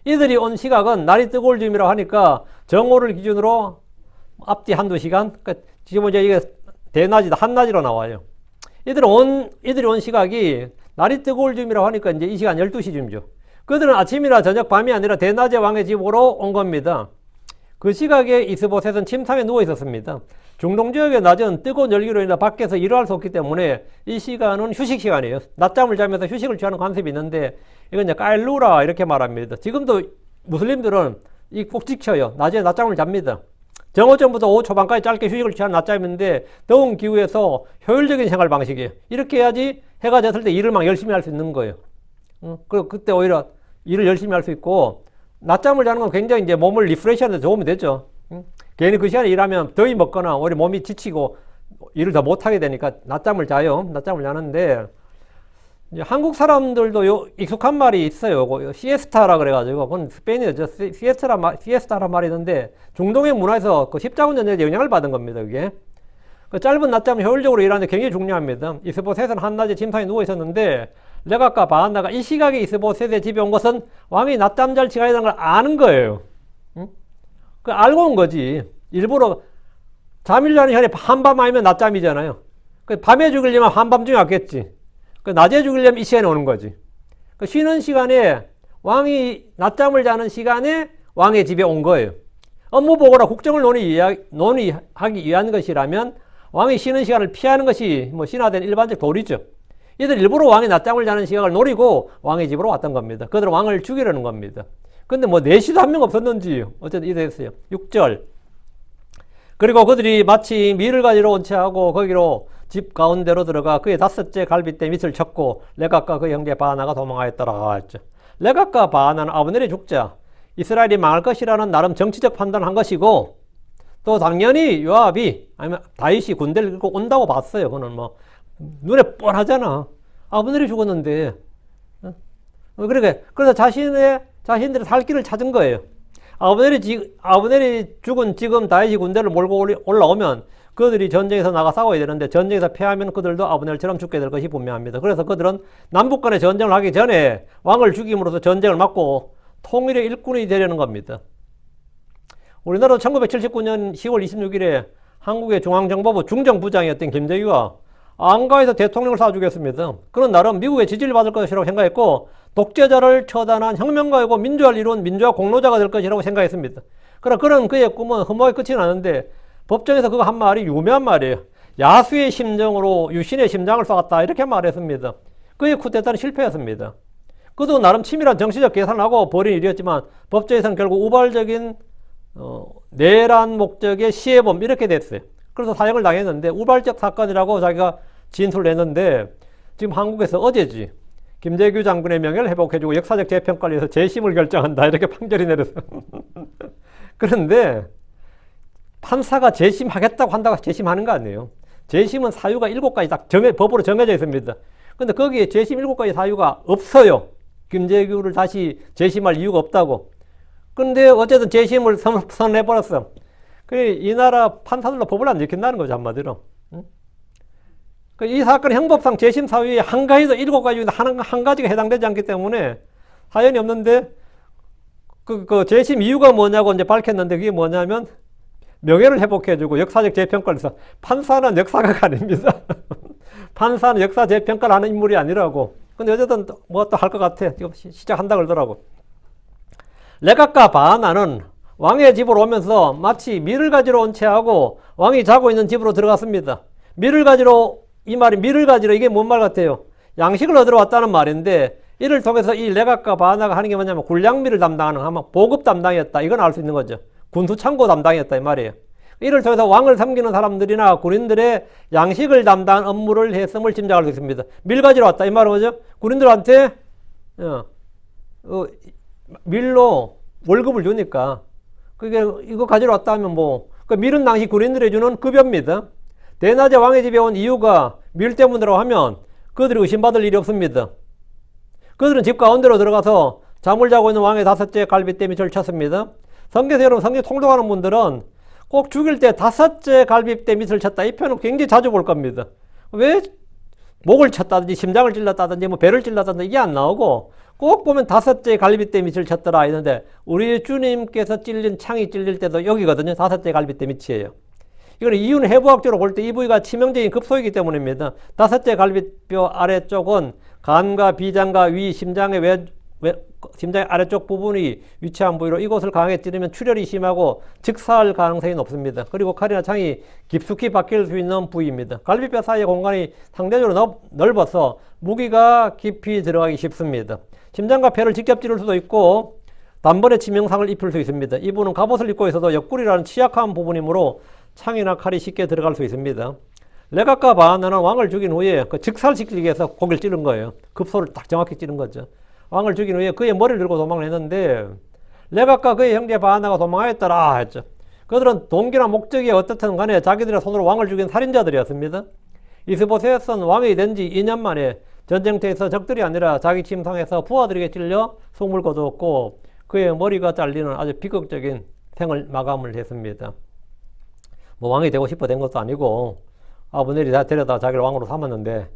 이들이 온 시각은 날이 뜨거울 즈음이라고 하니까 정오를 기준으로 앞뒤 한두 시간, 그러니까 지금 이제 이게 대낮이다, 한낮이로 나와요. 이들이 온 시각이 날이 뜨거울 즈음이라고 하니까 이제 이 시간 12시쯤이죠. 그들은 아침이나 저녁, 밤이 아니라 대낮에 왕의 집으로 온 겁니다. 그 시각에 이스보셋은 침상에 누워 있었습니다. 중동 지역의 낮은 뜨거운 열기로 인해 밖에서 일을 할 수 없기 때문에 이 시간은 휴식 시간이에요. 낮잠을 자면서 휴식을 취하는 관습이 있는데 이건 이제 깔루라 이렇게 말합니다. 지금도 무슬림들은 이 꼭 지켜요. 낮에 낮잠을 잡니다. 정오전부터 오후 초반까지 짧게 휴식을 취하는 낮잠인데 더운 기후에서 효율적인 생활 방식이에요. 이렇게 해야지 해가 졌을 때 일을 막 열심히 할 수 있는 거예요. 그리고 그때 오히려 일을 열심히 할 수 있고 낮잠을 자는 건 굉장히 이제 몸을 리프레시하는 데 도움이 되죠. 괜히 그 시간에 일하면 더위 먹거나 오히려 몸이 지치고 일을 더 못하게 되니까 낮잠을 자요. 낮잠을 자는데 이제 한국 사람들도 익숙한 말이 있어요. 시에스타라 그래가지고 그건 스페인어죠. 시에스타란 말이 있는데 중동의 문화에서 그 십자군 전쟁에 영향을 받은 겁니다. 그게 그 짧은 낮잠을 효율적으로 일하는 데 굉장히 중요합니다. 이스보셋은 한낮에 침상에 누워 있었는데 레갑과 바하나가 이 시각에 이스보셋의 집에 온 것은 왕이 낮잠 잘 시간이라는 걸 아는 거예요. 그 알고 온 거지. 일부러 잠을 자는 시간에 한밤 아니면 낮잠이잖아요. 그 밤에 죽이려면 한밤중에 왔겠지. 그 낮에 죽이려면 이 시간에 오는 거지. 그 쉬는 시간에 왕이 낮잠을 자는 시간에 왕의 집에 온 거예요. 업무 보고나 국정을 논의하기 위한 것이라면 왕이 쉬는 시간을 피하는 것이 뭐 신화된 일반적 도리죠. 이들 일부러 왕이 낮잠을 자는 시각을 노리고 왕의 집으로 왔던 겁니다. 그들은 왕을 죽이려는 겁니다. 근데 뭐 내시도 한 명 없었는지 어쨌든 이랬어요. 6절. 그리고 그들이 마치 밀을 가지러 온 채하고 거기로 집 가운데로 들어가 그의 5째 갈빗대 밑을 쳤고 레갑과 그 형제 바하나가 도망하였더라 했죠. 레갑과 바하나는 아브넬이 죽자 이스라엘이 망할 것이라는 나름 정치적 판단을 한 것이고, 또 당연히 요압이 아니면 다윗이 군대를 끌고 온다고 봤어요. 그거는 뭐 눈에 뻔하잖아. 아브넬이 죽었는데. 그래서 자신들의 살 길을 찾은 거예요. 아브넬이 죽은 지금 다윗이 군대를 몰고 올라오면 그들이 전쟁에서 나가 싸워야 되는데, 전쟁에서 패하면 그들도 아브넬처럼 죽게 될 것이 분명합니다. 그래서 그들은 남북 간의 전쟁을 하기 전에 왕을 죽임으로써 전쟁을 막고 통일의 일꾼이 되려는 겁니다. 우리나라도 1979년 10월 26일에 한국의 중앙정보부 중정부장이었던 김대기가 안가에서 대통령을 쏴주겠습니다. 그런 나름 미국의 지지를 받을 것이라고 생각했고, 독재자를 처단한 혁명가이고 민주화를 이룬 민주화 공로자가 될 것이라고 생각했습니다. 그런 그의 꿈은 허무하게 끝이 나는데, 법정에서 그거 한 말이 유명한 말이에요. 야수의 심정으로 유신의 심장을 쏘았다, 이렇게 말했습니다. 그의 쿠데타는 실패했습니다. 그도 나름 치밀한 정치적 계산을 하고 벌인 일이었지만 법정에서는 결국 우발적인 내란 목적의 시해범, 이렇게 됐어요. 그래서 사형을 당했는데 우발적 사건이라고 자기가 진술을 했는데, 지금 한국에서 어제지 김재규 장군의 명예를 회복해주고 역사적 재평가를 위해서 재심을 결정한다, 이렇게 판결이 내렸어요. 그런데 판사가 재심하겠다고 한다고 재심하는 거 아니에요. 재심은 사유가 7가지 딱 법으로 정해져 있습니다. 근데 거기에 재심 7가지 사유가 없어요. 김재규를 다시 재심할 이유가 없다고. 근데 어쨌든 재심을 선언해버렸어. 이 나라 판사들도 법을 안 지킨다는 거죠, 한마디로. 이 사건은 형법상 재심 사유에 한 가지도 7가지 중에 한 가지가 해당되지 않기 때문에 사연이 없는데, 그 재심 이유가 뭐냐고 이제 밝혔는데, 그게 뭐냐면 명예를 회복해주고 역사적 재평가를 해서, 판사는 역사가가 아닙니다. 판사는 역사 재평가를 하는 인물이 아니라고. 근데 어쨌든 뭐 또 할 것 같아. 지금 시작한다 그러더라고. 레갑과 바하나는 왕의 집으로 오면서 마치 밀을 가지러 온 채하고 왕이 자고 있는 집으로 들어갔습니다. 밀을 가지러, 이 말이 밀을 가지러, 이게 뭔 말 같아요? 양식을 얻으러 왔다는 말인데, 이를 통해서 이 레갑과 바하나가 하는 게 뭐냐면 군량미를 담당하는, 아마 보급 담당이었다, 이건 알 수 있는 거죠. 군수창고 담당이었다, 이 말이에요. 이를 통해서 왕을 섬기는 사람들이나 군인들의 양식을 담당한 업무를 했음을 짐작할 수 있습니다. 밀 가지러 왔다, 이 말은 뭐죠? 군인들한테 밀로 월급을 주니까, 그게 이거 가지러 왔다 하면 그 밀은 당시 군인들이 주는 급여입니다. 대낮에 왕의 집에 온 이유가 밀 때문이라고 하면 그들이 의심받을 일이 없습니다. 그들은 집 가운데로 들어가서 잠을 자고 있는 왕의 5째 갈빗대 밑을 쳤습니다. 성경에서 여러분, 성경 통독하는 분들은 꼭 죽일 때 5째 갈빗대 밑을 쳤다, 이 표현을 굉장히 자주 볼 겁니다. 왜 목을 쳤다든지 심장을 찔렀다든지 뭐 배를 찔렀다든지 이게 안 나오고, 꼭 보면 5째 갈빗대 밑을 쳤더라 이러는데, 우리 주님께서 창이 찔릴 때도 여기거든요. 5째 갈빗대 밑이에요. 이거는 이유는 해부학적으로 볼 때 이 부위가 치명적인 급소이기 때문입니다. 5째 갈빗뼈 아래쪽은 간과 비장과 위, 심장의 심장의 아래쪽 부분이 위치한 부위로, 이곳을 강하게 찌르면 출혈이 심하고 즉사할 가능성이 높습니다. 그리고 칼이나 창이 깊숙이 박힐 수 있는 부위입니다. 갈비뼈 사이의 공간이 상대적으로 넓어서 무기가 깊이 들어가기 쉽습니다. 심장과 폐를 직접 찌를 수도 있고 단번에 치명상을 입힐 수 있습니다. 이 부분은 갑옷을 입고 있어도 옆구리라는 취약한 부분이므로 창이나 칼이 쉽게 들어갈 수 있습니다. 레갑과 바하나는 왕을 죽인 후에 즉살시키기 위해서 고기를 찌른 거예요. 급소를 딱 정확히 찌른 거죠. 왕을 죽인 후에 그의 머리를 들고 도망을 했는데, 레갑과 그의 형제 바하나가 도망하였더라 했죠. 그들은 동기나 목적이 어떻든 간에 자기들의 손으로 왕을 죽인 살인자들이었습니다. 이스보셋은 왕이 된 지 2년 만에 전쟁터에서 적들이 아니라 자기 침상에서 부하들에게 찔려 숨을 거두었고, 그의 머리가 잘리는 아주 비극적인 생을 마감을 했습니다. 왕이 되고 싶어 된 것도 아니고, 아브넬이 다 데려다 자기를 왕으로 삼았는데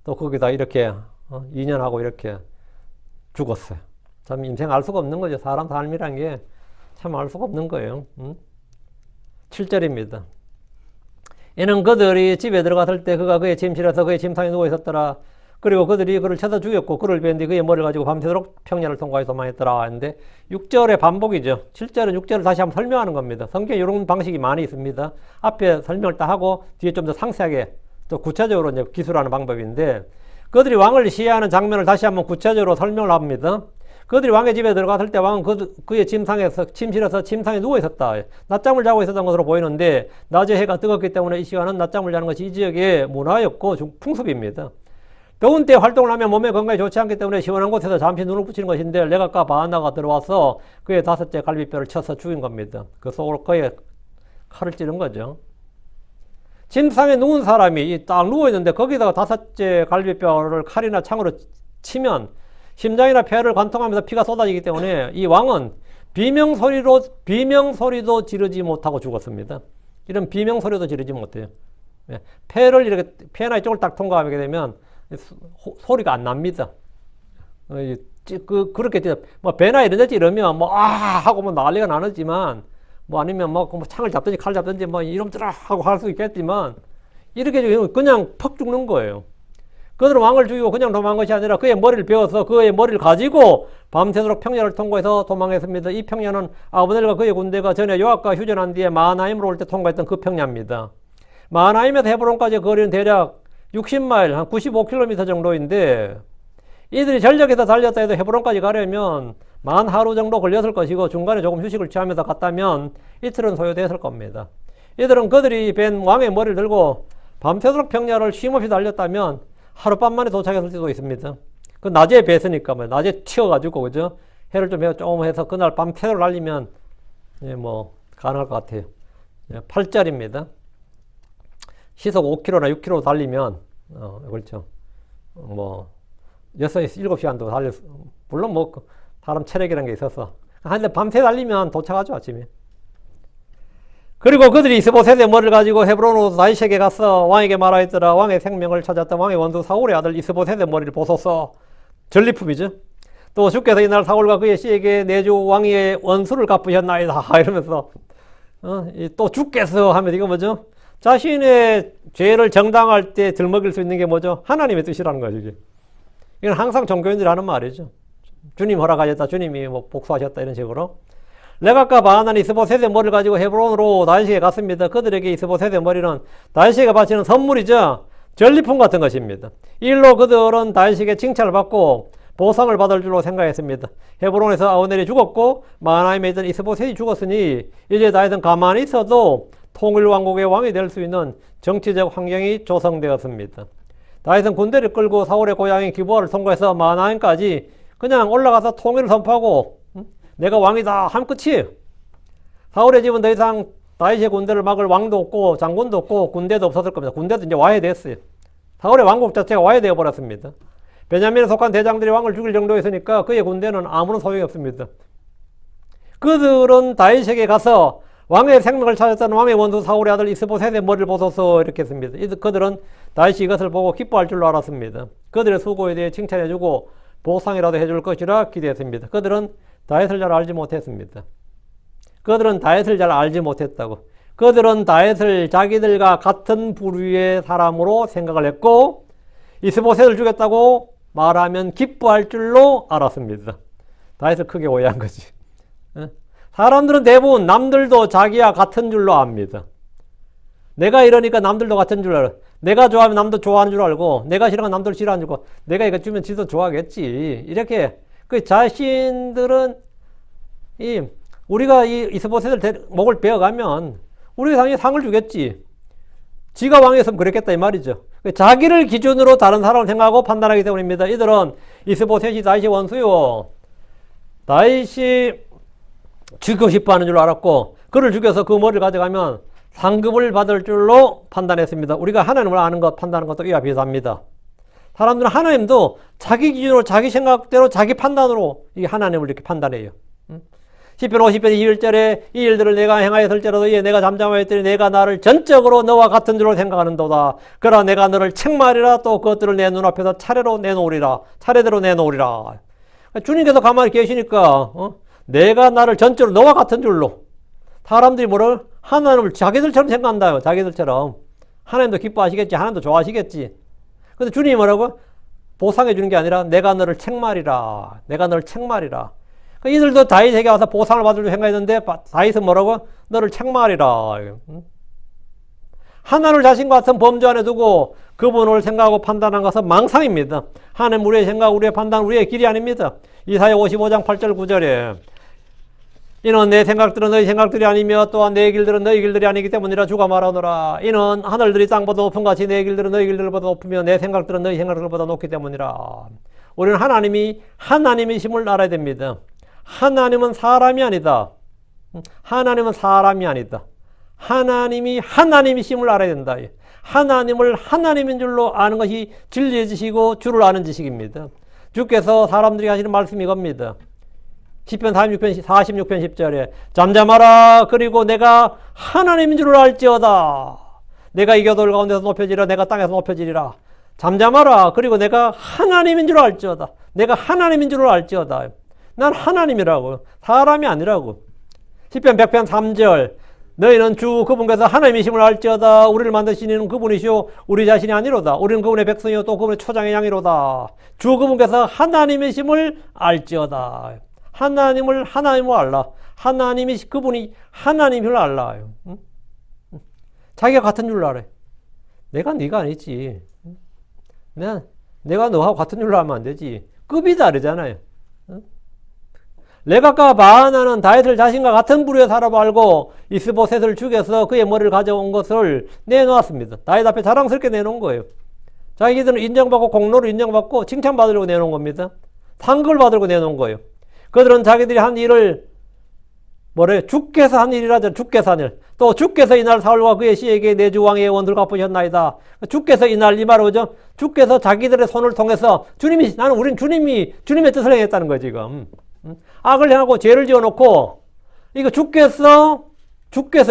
또 거기다 이렇게 2년 하고 이렇게 죽었어요. 참 인생 알 수가 없는 거죠. 사람 삶이란 게 참 알 수가 없는 거예요. 7절입니다. 이는 그들이 집에 들어갔을 때 그가 그의 침실에서 그의 침상에 누워 있었더라. 그리고 그들이 그를 쳐서 죽였고 그를 벤 뒤 그의 머리를 가지고 밤새도록 평야를 통과해 도망했더라 했는데, 6절의 반복이죠. 7절은 6절을 다시 한번 설명하는 겁니다. 성경에 이런 방식이 많이 있습니다. 앞에 설명을 다 하고 뒤에 좀 더 상세하게 또 구체적으로 이제 기술하는 방법인데, 그들이 왕을 시해하는 장면을 다시 한번 구체적으로 설명을 합니다. 그들이 왕의 집에 들어갔을 때 왕은 그의 침실에서 침상에 누워 있었다. 낮잠을 자고 있었던 것으로 보이는데, 낮에 해가 뜨겁기 때문에 이 시간은 낮잠을 자는 것이 이 지역의 문화였고 풍습입니다. 더운 때 활동을 하면 몸에 건강에 좋지 않기 때문에 시원한 곳에서 잠시 눈을 붙이는 것인데 레가카 바하나가 들어와서 그의 5째 갈비뼈를 쳐서 죽인 겁니다. 그 속으로 그의 칼을 찌른 거죠. 침상에 누운 사람이 딱 누워있는데 거기다가 5째 갈비뼈를 칼이나 창으로 치면 심장이나 폐를 관통하면서 피가 쏟아지기 때문에 이 왕은 비명소리도 지르지 못하고 죽었습니다. 이런 비명소리도 지르지 못해요. 폐를 이렇게, 폐나 이쪽을 딱 통과하게 되면 소리가 안 납니다. 그렇게, 뭐, 배나 이런 데 찌르면, 뭐, 하고 뭐 난리가 나지만, 뭐 아니면 뭐 창을 잡든지 칼 잡든지 뭐 이놈들아 하고 할 수 있겠지만, 이렇게 그냥 퍽 죽는 거예요. 그들은 왕을 죽이고 그냥 도망한 것이 아니라 그의 머리를 베어서 그의 머리를 가지고 밤새도록 평야를 통과해서 도망했습니다. 이 평야는 아브넬과 그의 군대가 전에 요압과 휴전한 뒤에 마하나임으로 올 때 통과했던 그 평야입니다. 마하나임에서 헤브론까지 거리는 대략 60마일, 한 95km 정도인데 이들이 전력에서 달렸다 해도 헤브론까지 가려면 만 하루 정도 걸렸을 것이고 중간에 조금 휴식을 취하면서 갔다면 이틀은 소요됐을 겁니다. 이들은 그들이 벤 왕의 머리를 들고 밤새도록 평야를 쉼없이 달렸다면 하룻밤 만에 도착했을 수도 있습니다. 그 낮에 뱄으니까 낮에 튀어가지고 그죠? 해를 좀 해서 그날 밤새도록 달리면 뭐 가능할 것 같아요. 8짜리입니다. 시속 5km나 6km 달리면 그렇죠. 뭐 6에서 7시간도 달릴 수, 물론 뭐 사람 체력이라는 게 있어서 한데 밤새 달리면 도착하죠 아침에. 그리고 그들이 이스보셋의 머리를 가지고 헤브론으로 다윗에게 가서 왕에게 말하였더라. 왕의 생명을 찾았던 왕의 원수 사울의 아들 이스보셋의 머리를 보소서. 전리품이죠. 또 주께서 이날 사울과 그의 씨에게 내주 왕위의 원수를 갚으셨나이다 이러면서 또 주께서 하면 이거 뭐죠? 자신의 죄를 정당할 때 들먹일 수 있는 게 뭐죠? 하나님의 뜻이라는 거죠. 이게. 이건 항상 종교인들이 하는 말이죠. 주님 허락하셨다, 주님이 뭐 복수하셨다 이런 식으로. 레가카 바하나는 이스보셋의 머리를 가지고 헤브론으로 다윗에게 갔습니다. 그들에게 이스보셋의 머리는 다윗에게 바치는 선물이죠. 전리품 같은 것입니다. 이 일로 그들은 다윗에게 칭찬을 받고 보상을 받을 줄로 생각했습니다. 헤브론에서 아브넬이 죽었고 마하나임에 있던 이스보셋이 죽었으니 이제 다윗은 가만히 있어도 통일왕국의 왕이 될 수 있는 정치적 환경이 조성되었습니다. 다윗은 군대를 끌고 사울의 고향인 기브아를 통과해서 마하나임까지 그냥 올라가서 통일을 선포하고 내가 왕이다 하면 끝이에요. 사울의 집은 더 이상 다윗의 군대를 막을 왕도 없고 장군도 없고 군대도 없었을 겁니다. 군대도 이제 와해됐어요. 사울의 왕국 자체가 와해되어 버렸습니다. 베냐민에 속한 대장들이 왕을 죽일 정도였으니까 그의 군대는 아무런 소용이 없습니다. 그들은 다윗에게 가서 왕의 생명을 찾았던 왕의 원수 사울의 아들 이스보셋의 머리를 보소서 이렇게 했습니다. 그들은 다윗이 이것을 보고 기뻐할 줄로 알았습니다. 그들의 수고에 대해 칭찬해주고 보상이라도 해줄 것이라 기대했습니다. 그들은 다윗을 잘 알지 못했습니다. 그들은 다윗을 잘 알지 못했다고. 그들은 다윗을 자기들과 같은 부류의 사람으로 생각을 했고 이스보셋을 죽였다고 말하면 기뻐할 줄로 알았습니다. 다윗을 크게 오해한 거지. 사람들은 대부분 남들도 자기와 같은 줄로 압니다. 내가 이러니까 남들도 같은 줄 알아. 내가 좋아하면 남도 좋아하는 줄 알고 내가 싫어하면 남도 싫어하는 줄 알고 내가 이거 주면 지도 좋아하겠지. 이렇게 그 자신들은 우리가 이 이스보셋을 목을 베어가면 우리가 당연히 상을 주겠지. 지가 왕이었으면 그랬겠다 이 말이죠. 자기를 기준으로 다른 사람을 생각하고 판단하기 때문입니다. 이들은 이스보셋이 다윗의 원수요. 다윗이 죽이고 싶어 하는 줄 알았고 그를 죽여서 그 머리를 가져가면 상급을 받을 줄로 판단했습니다. 우리가 하나님을 아는 것, 판단하는 것도 이와 비슷합니다. 사람들은 하나님도 자기 기준으로, 자기 생각대로, 자기 판단으로 이 하나님을 이렇게 판단해요. 시편 50편 2절에 이 일들을 내가 행하였을지라도 이에 내가 잠잠하였더니 내가 나를 전적으로 너와 같은 줄로 생각하는도다. 그러나 내가 너를 책말이라 또 그것들을 내 눈앞에서 차례대로 내놓으리라. 주님께서 가만히 계시니까 내가 나를 전적으로 너와 같은 줄로. 사람들이 뭐를? 하나님을 자기들처럼 생각한다요. 자기들처럼. 하나님도 기뻐하시겠지. 하나님도 좋아하시겠지. 근데 주님이 뭐라고? 보상해 주는 게 아니라 내가 너를 책말이라. 이들도 다윗에게 와서 보상을 받을 줄 생각했는데 다윗은 뭐라고? 너를 책말이라. 하나님을 자신과 같은 범주 안에 두고 그분을 생각하고 판단한 것은 망상입니다. 하나님 우리의 생각, 우리의 판단, 우리의 길이 아닙니다. 이사야 55장 8절 9절에 이는 내 생각들은 너희 생각들이 아니며 또한 내 길들은 너희 길들이 아니기 때문이라 주가 말하노라. 이는 하늘들이 땅보다 높은 같이 내 길들은 너희 길들보다 높으며 내 생각들은 너희 생각들보다 높기 때문이라. 우리는 하나님이심을 알아야 됩니다. 하나님은 사람이 아니다. 하나님은 사람이 아니다. 하나님이 하나님이심을 알아야 된다. 하나님을 하나님인 줄로 아는 것이 진리의 지식이고 주를 아는 지식입니다. 주께서 사람들이 하시는 말씀이 이겁니다. 시편 46편 10절에 잠잠하라. 그리고 내가 하나님인 줄을 알지어다. 내가 이 겨돌 가운데서 높여지리라. 내가 땅에서 높여지리라. 잠잠하라. 그리고 내가 하나님인 줄 알지어다. 내가 하나님인 줄을 알지어다. 난 하나님이라고. 사람이 아니라고. 시편 100편 3절 너희는 주 그분께서 하나님이심을 알지어다. 우리를 만드신 이는 그분이시오 우리 자신이 아니로다. 우리는 그분의 백성이요 또 그분의 초장의 양이로다. 주 그분께서 하나님이심을 알지어다. 하나님을 알라. 하나님이 그분이 하나님을 알라요. 응? 자기가 같은 줄로 알아요. 내가 네가 아니지. 내가 너하고 같은 줄로 알면 안 되지. 급이 다르잖아요. 응? 레갑과 바하나는 다윗을 자신과 같은 부류의 사람 알고 이스보셋을 죽여서 그의 머리를 가져온 것을 내놓았습니다. 다윗 앞에 자랑스럽게 내놓은 거예요. 자기들은 인정받고 공로를 인정받고 칭찬받으려고 내놓은 겁니다. 상급을 받으려고 내놓은 거예요. 그들은 자기들이 한 일을 주께서 한 일이라죠. 주께서 한 일. 또 주께서 이날 사울과 그의 씨에게 내 주 왕의 원수를 갚으셨나이다. 주께서 이날 이 말을 오죠. 주께서 자기들의 손을 통해서 우린 주님의 뜻을 행했다는 거예요, 지금. 악을 행하고 죄를 지어놓고 이거 주께서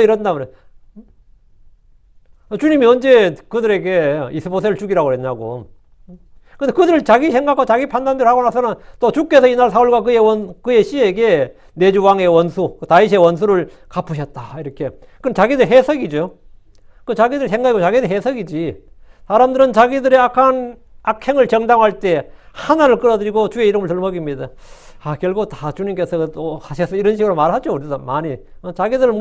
이런다 그래. 주님이 언제 그들에게 이스보셋을 죽이라고 그랬냐고. 근데 그들 자기 생각과 자기 판단대로 하고 나서는 또 주께서 이날 사울과 그의 씨에게 내 주 왕의 원수, 다윗의 원수를 갚으셨다. 이렇게. 그건 자기들 해석이죠. 그 자기들 생각이고 자기들 해석이지. 사람들은 자기들의 악행을 정당화할 때 하나를 끌어들이고 주의 이름을 들먹입니다. 결국 다 주님께서 또 하셔서 이런 식으로 말하죠. 우리도 많이. 자기들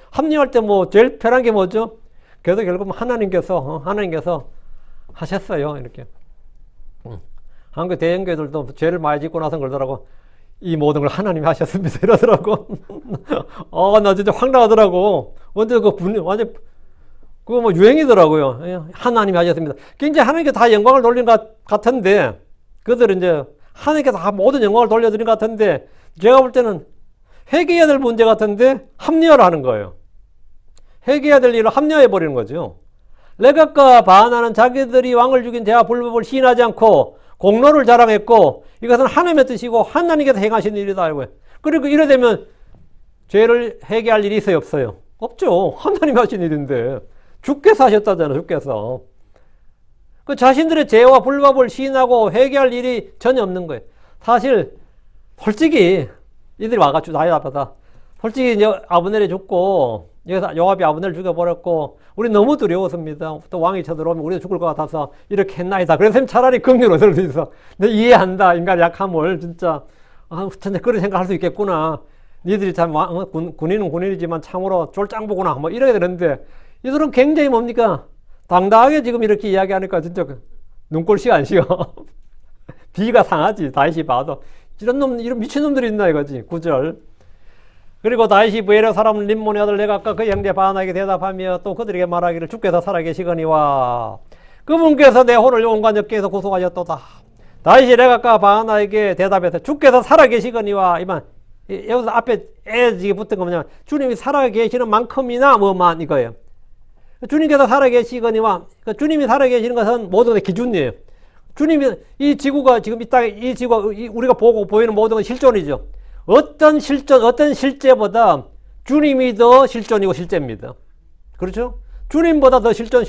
합리화할 때 제일 편한 게 뭐죠? 그래도 결국 하나님께서 하셨어요. 이렇게. 한국 대형교회들도 죄를 많이 짓고 나서 그러더라고. 이 모든 걸 하나님이 하셨습니다. 이러더라고. 나 진짜 확 나가더라고. 완전 완전 그거 유행이더라고요. 하나님이 하셨습니다. 굉장히 하나님께 다 영광을 돌린 것 같은데, 그들은 이제 하나님께 다 모든 영광을 돌려드린 것 같은데, 제가 볼 때는 회개해야 될 문제 같은데 합리화를 하는 거예요. 회개해야 될 일을 합리화해 버리는 거죠. 레갑과 바하나는 자기들이 왕을 죽인 대하 불법을 시인하지 않고 공로를 자랑했고 이것은 하나님의 뜻이고 하나님께서 행하신 일이다. 그리고 이래 되면 죄를 회개할 일이 있어요, 없어요? 없죠. 하나님이 하신 일인데 주께서 하셨다잖아요. 주께서. 그 자신들의 죄와 불법을 시인하고 회개할 일이 전혀 없는 거예요. 사실 솔직히 이들이 와가지고 나의 앞에다 솔직히 이제 아브넬이 죽고 여기서 요압이 아브넬을 죽여버렸고 우리 너무 두려웠습니다. 또 왕이 쳐들어오면 우리도 죽을 것 같아서 이렇게 했나이다. 그래서 차라리 긍휼을 얻을 수 있어. 내 이해한다. 인간의 약함을 진짜 진짜 그런 생각할 수 있겠구나. 니들이 참 군인은 군인이지만 참으로 쫄짱보구나. 이렇게 되는데 이들은 굉장히 뭡니까? 당당하게 지금 이렇게 이야기하니까 진짜 눈꼴시가 안 쉬어. 비가 상하지. 다윗이 봐도 이런 미친놈들이 있나 이거지. 9절. 그리고 다윗이 브에라 사람 림몬의 아들 레갑과 그 형제 바하나에게 대답하며 또 그들에게 말하기를 주께서 살아계시거니와 그분께서 내 혼을 온갖 역계에서 구속하셨도다. 다윗이 레갑과 바하나에게 대답해서 주께서 살아계시거니와 여기서 앞에 애지게 붙은 거 뭐냐면 주님이 살아계시는 만큼이나 뭐만 이거예요. 주님께서 살아계시거니와 주님이 살아계시는 것은 모든 것의 기준이에요. 주님이 이 지구가 지금 이 땅에 이 지구가 우리가 보고 보이는 모든 건 실존이죠. 어떤 실제보다 주님이 더 실존이고 실제입니다. 그렇죠? 주님보다 더 실제가,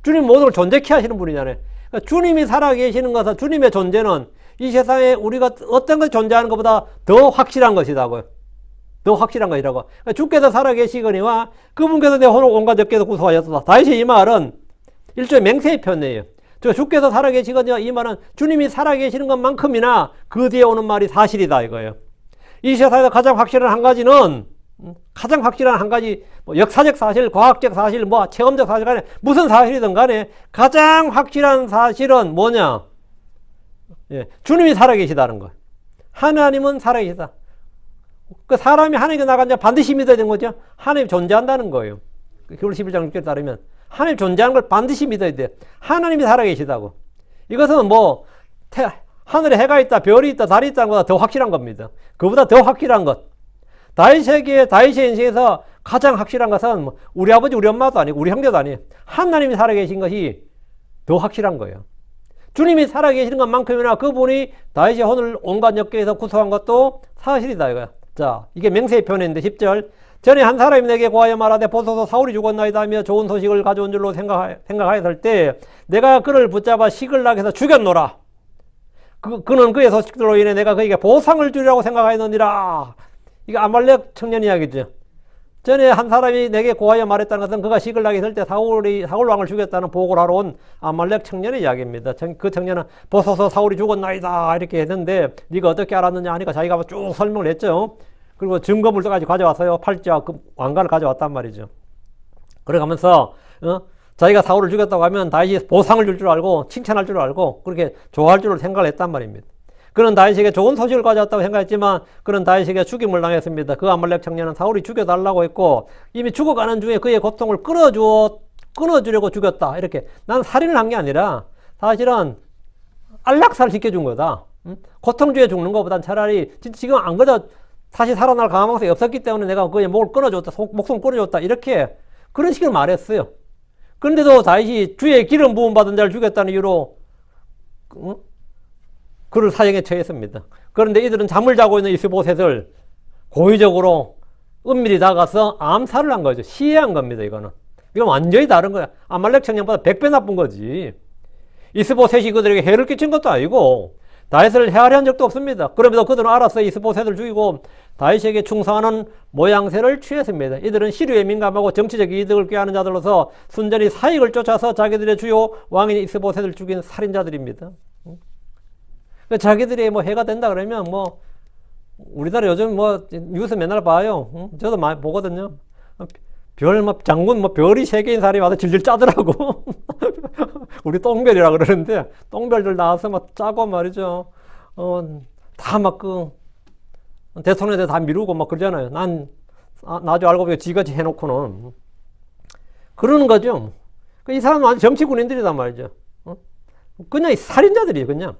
주님 모든 걸 존재케 하시는 분이잖아요. 그러니까 주님이 살아계시는 것은 주님의 존재는 이 세상에 우리가 어떤 것이 존재하는 것보다 더 확실한 것이라고요. 더 확실한 것이라고. 그러니까 주께서 살아계시거니와 그분께서 내 혼을 온갖 적개에서 구속하셨다. 다윗이 이 말은 일종의 맹세의 표현이에요. 주께서 살아계시거니와 이 말은 주님이 살아계시는 것만큼이나 그 뒤에 오는 말이 사실이다 이거예요. 이 세상에서 가장 확실한 한 가지는 역사적 사실, 과학적 사실, 체험적 사실 간에 무슨 사실이든 간에 가장 확실한 사실은 뭐냐? 주님이 살아계시다는 거예요. 하나님은 살아계시다. 그 사람이 하나님께 나간 자 반드시 믿어야 되는 거죠. 하나님 존재한다는 거예요. 히브리 11장 6절에 따르면 하나님 존재하는 걸 반드시 믿어야 돼. 하나님이 살아계시다고. 이것은 뭐 하늘에 해가 있다, 별이 있다, 달이 있다는 것보다 더 확실한 겁니다. 그보다 더 확실한 것. 다윗의 인생에서 가장 확실한 것은 우리 아버지, 우리 엄마도 아니고 우리 형제도 아니에요. 하나님이 살아계신 것이 더 확실한 거예요. 주님이 살아계시는 것만큼이나 그분이 다윗이 오늘 온갖 역경에서 구속한 것도 사실이다 이거야. 자, 이게 맹세의 표현인데 10절. 전에 한 사람이 내게 고하여 말하되 보소서 사울이 죽었나이다 하며 좋은 소식을 가져온 줄로 생각하였을 때 내가 그를 붙잡아 시글락에서 죽였노라. 그는 그의 소식들로 인해 내가 그에게 보상을 주리라고 생각하였느니라. 이게 아말렉 청년 이야기죠. 전에 한 사람이 내게 고하여 말했다는 것은 그가 시글락에 있을 때 사울 왕을 죽였다는 보고를 하러 온 아말렉 청년의 이야기입니다. 그 청년은 보소서 사울이 죽었나이다 이렇게 했는데 네가 어떻게 알았느냐 하니까 자기가 쭉 설명을 했죠. 그리고 증거물까지 가져왔어요. 팔자 그 왕관을 가져왔단 말이죠. 그래가면서 자기가 사울을 죽였다고 하면 다윗이 보상을 줄 줄 알고 칭찬할 줄 알고 그렇게 좋아할 줄 생각을 했단 말입니다. 그는 다윗에게 좋은 소식을 가져왔다고 생각했지만 그는 다윗에게 죽임을 당했습니다. 그 아말렉 청년은 사울이 죽여달라고 했고 이미 죽어가는 중에 그의 고통을 끊어주려고 죽였다. 이렇게 난 살인을 한 게 아니라 사실은 안락사를 시켜준 거다. 고통 주에 죽는 것보단 차라리 지금 안 그래도 다시 살아날 가망성이 없었기 때문에 내가 그의 목을 끊어줬다, 목숨을 끊어줬다 이렇게 그런 식으로 말했어요. 그런데도 다윗이 주의 기름 부음 받은 자를 죽였다는 이유로 그를 사형에 처했습니다. 그런데 이들은 잠을 자고 있는 이스보셋을 고의적으로 은밀히 다가서 암살을 한 거죠. 시해한 겁니다. 이건 완전히 다른 거야. 아말렉 청년보다 100배 나쁜 거지. 이스보셋이 그들에게 해를 끼친 것도 아니고 다윗을 해하려 한 적도 없습니다. 그럼에도 그들은 알아서 이스보셋을 죽이고 다윗에게 충성하는 모양새를 취했습니다. 이들은 시류에 민감하고 정치적 이득을 꾀하는 자들로서 순전히 사익을 쫓아서 자기들의 주요 왕인 이스보셋을 죽인 살인자들입니다. 자기들이 뭐 해가 된다 그러면 뭐 우리나라 요즘 뭐 뉴스 맨날 봐요. 저도 많이 보거든요. 장군 별이 3개인 사람이 와서 질질 짜더라고. 우리 똥별이라 그러는데 똥별들 나와서 막 짜고 말이죠. 다 막 대통령한테 다 미루고 막 그러잖아요. 나도 알고 보니까 지같이 해놓고는 그러는 거죠. 이 사람은 완전 정치 군인들이단 말이죠. 그냥 살인자들이에요. 그냥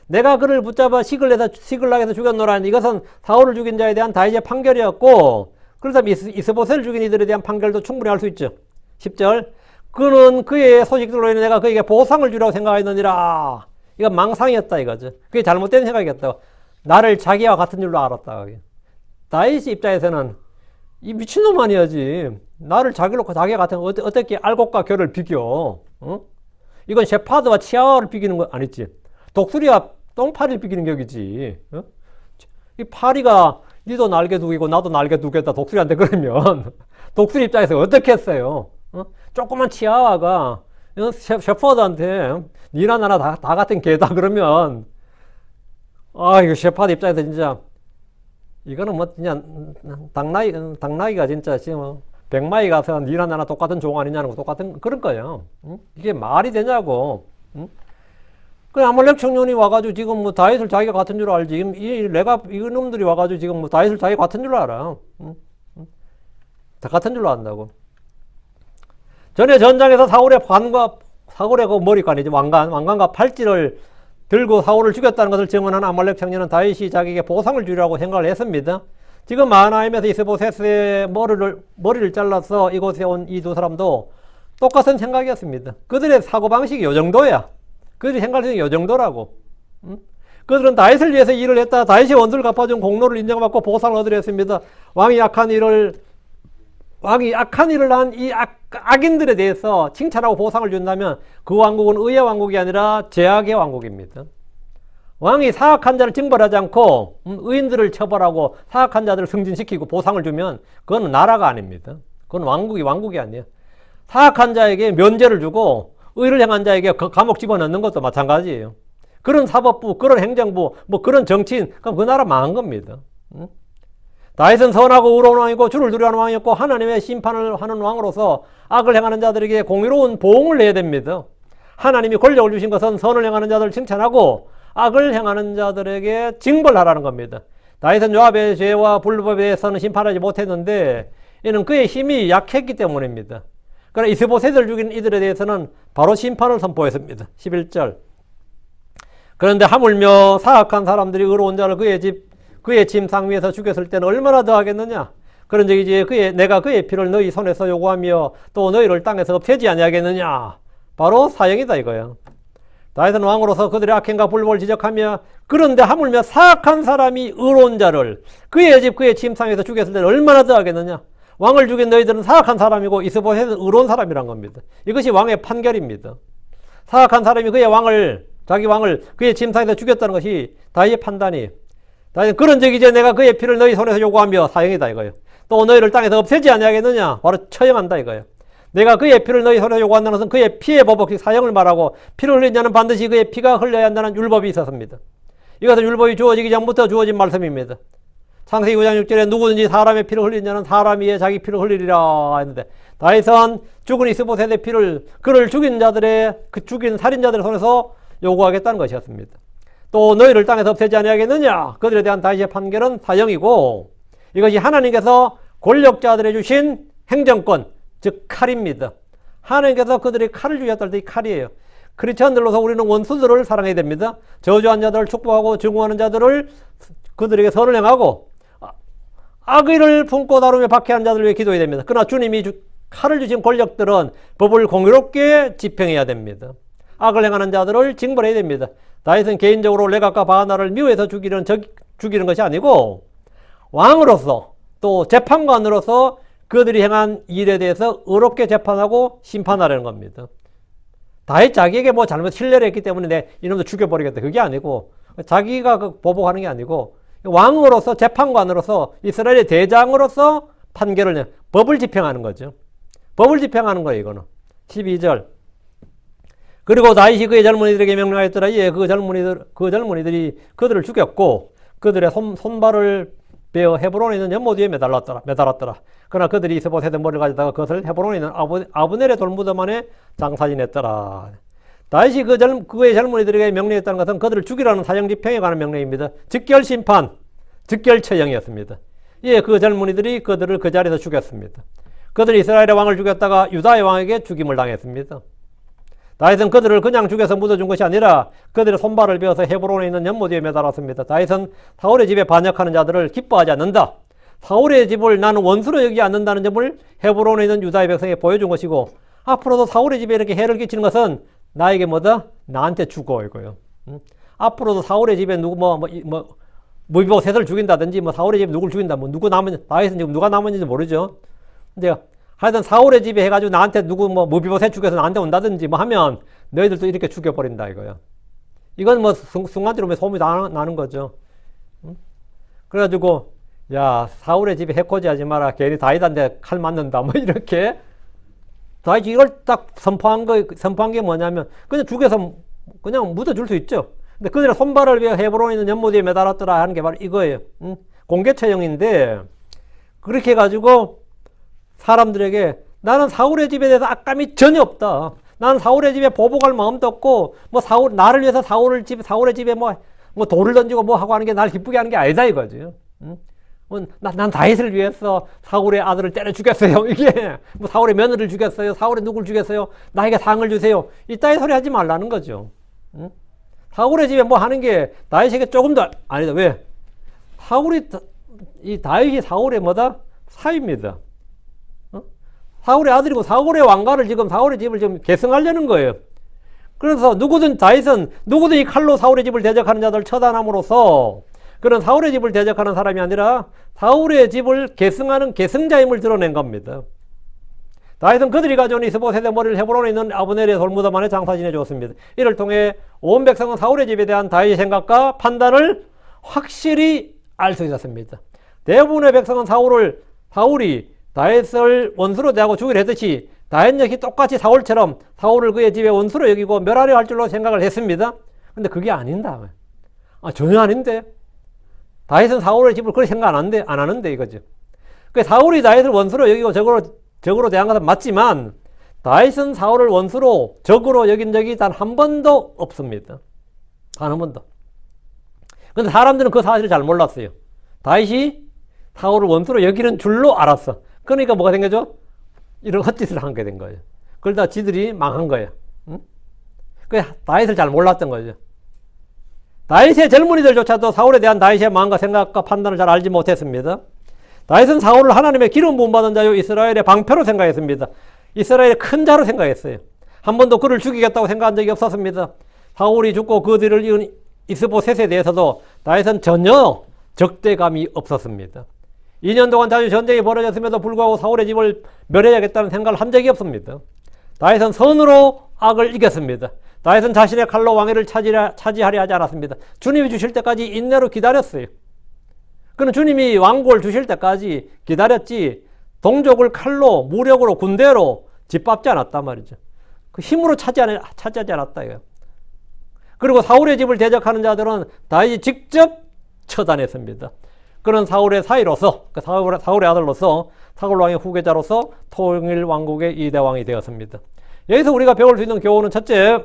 내가 그를 붙잡아 시글락에서 죽였노라. 이것은 사울을 죽인 자에 대한 다윗의 판결이었고 그래서 이스보셋을 죽인 이들에 대한 판결도 충분히 할 수 있죠. 10절. 그는 그의 소식들로 인해 내가 그에게 보상을 주려고 생각했느니라. 이건 망상이었다 이거죠. 그게 잘못된 생각이었다. 나를 자기와 같은 줄로 알았다. 다윗 입장에서는 이 미친놈 아니야지. 나를 자기와 같은 어떻게 알곡과 결을 비교. 이건 셰파드와 치아와를 비기는 거 아니지. 독수리와 똥파리를 비기는 격이지. 이 파리가 니도 날개 두 개고 나도 날개 두 개다 독수리한테 그러면 독수리 입장에서 어떻게 했어요? 조그만 치아와가 셰퍼드한테 니나 나나 다 같은 개다 그러면 이거 셰퍼드 입장에서 진짜 이거는 뭐 그냥 당나귀가 진짜 지금 백마이 가서 니나 나나 똑같은 종 아니냐는 거 똑같은 그런 거예요. 이게 말이 되냐고. 그 아말렉 청년이 와가지고 지금 뭐 다윗을 자기가 같은 줄 알지. 이놈들이 와가지고 지금 뭐 다윗을 자기가 같은 줄 알아. 다 같은 줄로 안다고. 전에 전장에서 사울의 그 머리관이지 왕관과 팔찌를 들고 사울을 죽였다는 것을 증언한 아말렉 청년은 다윗이 자기에게 보상을 주려고 생각을 했습니다. 지금 마하나임에서 이스보셋의 머리를 잘라서 이곳에 온 이 두 사람도 똑같은 생각이었습니다. 그들의 사고방식이 요 정도야. 그들이 생각하는 게 요 정도라고. 그들은 다윗을 위해서 일을 했다. 다윗이 원수를 갚아준 공로를 인정받고 보상을 얻으려 했습니다. 왕이 악한 일을 한 이 악인들에 대해서 칭찬하고 보상을 준다면 그 왕국은 의의 왕국이 아니라 죄악의 왕국입니다. 왕이 사악한 자를 징벌하지 않고 의인들을 처벌하고 사악한 자들을 승진시키고 보상을 주면 그건 나라가 아닙니다. 그건 왕국이 아니에요. 사악한 자에게 면죄를 주고 의를 행한 자에게 감옥 집어넣는 것도 마찬가지예요. 그런 사법부, 그런 행정부, 뭐 그런 정치인, 그럼 그 나라 망한 겁니다. 다윗은 선하고 의로운 왕이고 주를 두려워하는 왕이었고 하나님의 심판을 하는 왕으로서 악을 행하는 자들에게 공의로운 보응을 내야 됩니다. 하나님이 권력을 주신 것은 선을 행하는 자들을 칭찬하고 악을 행하는 자들에게 징벌하라는 겁니다. 다윗은 요압의 죄와 불법에 대해서는 심판하지 못했는데 이는 그의 힘이 약했기 때문입니다. 그러나 이스보셋을 죽인 이들에 대해서는 바로 심판을 선포했습니다. 11절. 그런데 하물며 사악한 사람들이 의로운 자를 그의 침상 위에서 죽였을 때는 얼마나 더 하겠느냐? 그런즉 이제 내가 그의 피를 너희 손에서 요구하며 또 너희를 땅에서 없애지 아니하겠느냐? 바로 사형이다 이거야. 다윗은 왕으로서 그들의 악행과 불법을 지적하며 그런데 하물며 사악한 사람이 의로운 자를 그의 집 그의 침상에서 죽였을 때는 얼마나 더 하겠느냐? 왕을 죽인 너희들은 사악한 사람이고 이스보셋은 의로운 사람이란 겁니다. 이것이 왕의 판결입니다. 사악한 사람이 자기 왕을 그의 침상에서 죽였다는 것이 다윗의 판단이. 다윗은 그런즉 이제 내가 그의 피를 너희 손에서 요구하며 사형이다 이거예요. 또 너희를 땅에서 없애지 아니하겠느냐? 바로 처형한다 이거예요. 내가 그의 피를 너희 손에서 요구한다는 것은 그의 피의 법칙 사형을 말하고 피를 흘린 자는 반드시 그의 피가 흘려야 한다는 율법이 있었습니다. 이것은 율법이 주어지기 전부터 주어진 말씀입니다. 창세기 9장 6절에 누구든지 사람의 피를 흘린 자는 사람 위에 자기 피를 흘리리라 했는데 다윗은 죽은 이스보셋의 피를 그를 죽인 살인자들의 손에서 요구하겠다는 것이었습니다. 또 너희를 땅에서 없애지 아니하겠느냐? 그들에 대한 다윗의 판결은 사형이고 이것이 하나님께서 권력자들에 주신 행정권 즉 칼입니다. 하나님께서 그들이 칼을 주셨다 때 이 칼이에요. 크리스천들로서 우리는 원수들을 사랑해야 됩니다. 저주한 자들을 축복하고 증오하는 자들을 그들에게 선을 행하고 악의를 품고 다루며 박해하는 자들을 위해 기도해야 됩니다. 그러나 주님이 칼을 주신 권력들은 법을 공의롭게 집행해야 됩니다. 악을 행하는 자들을 징벌해야 됩니다. 다윗은 개인적으로 레갑과 바하나를 미워해서 죽이는 것이 아니고 왕으로서 또 재판관으로서 그들이 행한 일에 대해서 의롭게 재판하고 심판하려는 겁니다. 다윗 자기에게 뭐 잘못 신뢰를 했기 때문에 이놈도 죽여버리겠다. 그게 아니고 자기가 보복하는 게 아니고 왕으로서 재판관으로서 이스라엘의 대장으로서 판결을 법을 집행하는 거죠. 법을 집행하는 거예요. 이거는 12절. 그리고 다윗이 그의 젊은이들에게 명령하였더라. 이에 그 젊은이들이 그들을 죽였고 그들의 손발을 베어 헤브론에 있는 연못 위에 매달았더라. 그러나 그들이 이스보셋의 머리를 가져다가 그것을 헤브론에 있는 아브넬의 돌무덤 안에 장사지냈더라. 다윗이 그의 젊은이들에게 명령했다는 것은 그들을 죽이라는 사형 집행에 관한 명령입니다. 즉결 심판, 즉결 처형이었습니다. 이에 그 젊은이들이 그들을 그 자리에서 죽였습니다. 그들이 이스라엘의 왕을 죽였다가 유다의 왕에게 죽임을 당했습니다. 다윗은 그들을 그냥 죽여서 묻어준 것이 아니라 그들의 손발을 베어서 헤브론에 있는 연못 위에 매달았습니다. 다윗은 사울의 집에 반역하는 자들을 기뻐하지 않는다. 사울의 집을 나는 원수로 여기지 않는다는 점을 헤브론에 있는 유다의 백성에 보여준 것이고 앞으로도 사울의 집에 이렇게 해를 끼치는 것은 나에게 뭐다? 나한테 죽어 이거예요. 앞으로도 사울의 집에 무비보셋을 죽인다든지 사울의 집에 누굴 죽인다 다윗은 지금 누가 남았는지 모르죠. 근데 하여튼 사울의 집에 해가지고 나한테 무비보셋 죽여서 나한테 온다든지 하면 너희들도 이렇게 죽여버린다 이거야. 이건 순간적으로 소문이 나는 거죠. 그래가지고 야 사울의 집에 해코지 하지 마라. 괜히 다윗한테 칼 맞는다 이렇게 다윗이 이걸 딱 선포한 게 뭐냐면 그냥 죽여서 그냥 묻어줄 수 있죠. 근데 그들의 손발을 위해 헤브론에 있는 연못 위에 매달았더라 하는 게 바로 이거예요. 공개 처형인데 그렇게 해가지고 사람들에게 나는 사울의 집에 대해서 악감이 전혀 없다. 나는 사울의 집에 보복할 마음도 없고 나를 위해서 사울의 집에 돌을 던지고 하고 하는 게 날 기쁘게 하는 게 아니다 이거지. 난 다윗을 위해서 사울의 아들을 때려 죽였어요. 이게 사울의 며느리를 죽였어요. 사울의 누굴 죽였어요. 나에게 상을 주세요. 이따위 소리 하지 말라는 거죠. 사울의 집에 하는 게 다윗에게 조금 더 아니다. 왜? 다윗이 사울의 사위입니다. 사울의 아들이고 사울의 왕가를 사울의 집을 지금 계승하려는 거예요. 그래서 다윗은 누구든 칼로 사울의 집을 대적하는 자들을 처단함으로써 그런 사울의 집을 대적하는 사람이 아니라 사울의 집을 계승하는 계승자임을 드러낸 겁니다. 다윗은 그들이 가져온 이스보셋의 머리를 헤브론에 있는 아브넬의 돌무덤 안에 장사지내 주었습니다. 이를 통해 온 백성은 사울의 집에 대한 다윗의 생각과 판단을 확실히 알 수 있었습니다. 대부분의 백성은 사울이 다윗을 원수로 대하고 죽이려 했듯이 다윗 역시 똑같이 사울처럼 사울을 그의 집에 원수로 여기고 멸하려 할 줄로 생각을 했습니다. 근데 그게 아닌다. 전혀 아닌데. 다윗은 사울의 집을 그렇게 생각 안 하는데 이거죠. 사울이 다윗을 원수로 여기고 적으로 대한 것은 맞지만 다윗은 사울을 원수로 적으로 여긴 적이 단 한 번도 없습니다. 단 한 번도. 근데 사람들은 그 사실을 잘 몰랐어요. 다윗이 사울을 원수로 여기는 줄로 알았어. 그러니까 뭐가 된 거죠? 이런 헛짓을 한 게 된 거예요. 그러다 지들이 망한 거예요. 응? 그 다윗을 잘 몰랐던 거죠. 다윗의 젊은이들조차도 사울에 대한 다윗의 마음과 생각과 판단을 잘 알지 못했습니다. 다윗은 사울을 하나님의 기름 부음 받은 자요 이스라엘의 방패로 생각했습니다. 이스라엘의 큰 자로 생각했어요. 한 번도 그를 죽이겠다고 생각한 적이 없었습니다. 사울이 죽고 그 뒤를 이은 이스보셋에 대해서도 다윗은 전혀 적대감이 없었습니다. 2년 동안 자주 전쟁이 벌어졌음에도 불구하고 사울의 집을 멸해야겠다는 생각을 한 적이 없습니다. 다윗은 선으로 악을 이겼습니다. 다윗은 자신의 칼로 왕위를 차지하려 하지 않았습니다. 주님이 주실 때까지 인내로 기다렸어요. 그는 주님이 왕국을 주실 때까지 기다렸지 동족을 칼로 무력으로 군대로 짓밟지 않았단 말이죠. 그 힘으로 차지하지 않았다 이거예요. 그리고 사울의 집을 대적하는 자들은 다윗이 직접 처단했습니다. 그는 사울의 사이로서, 사울의 아들로서, 사울 왕의 후계자로서 통일 왕국의 2대 왕이 되었습니다. 여기서 우리가 배울 수 있는 교훈은 첫째,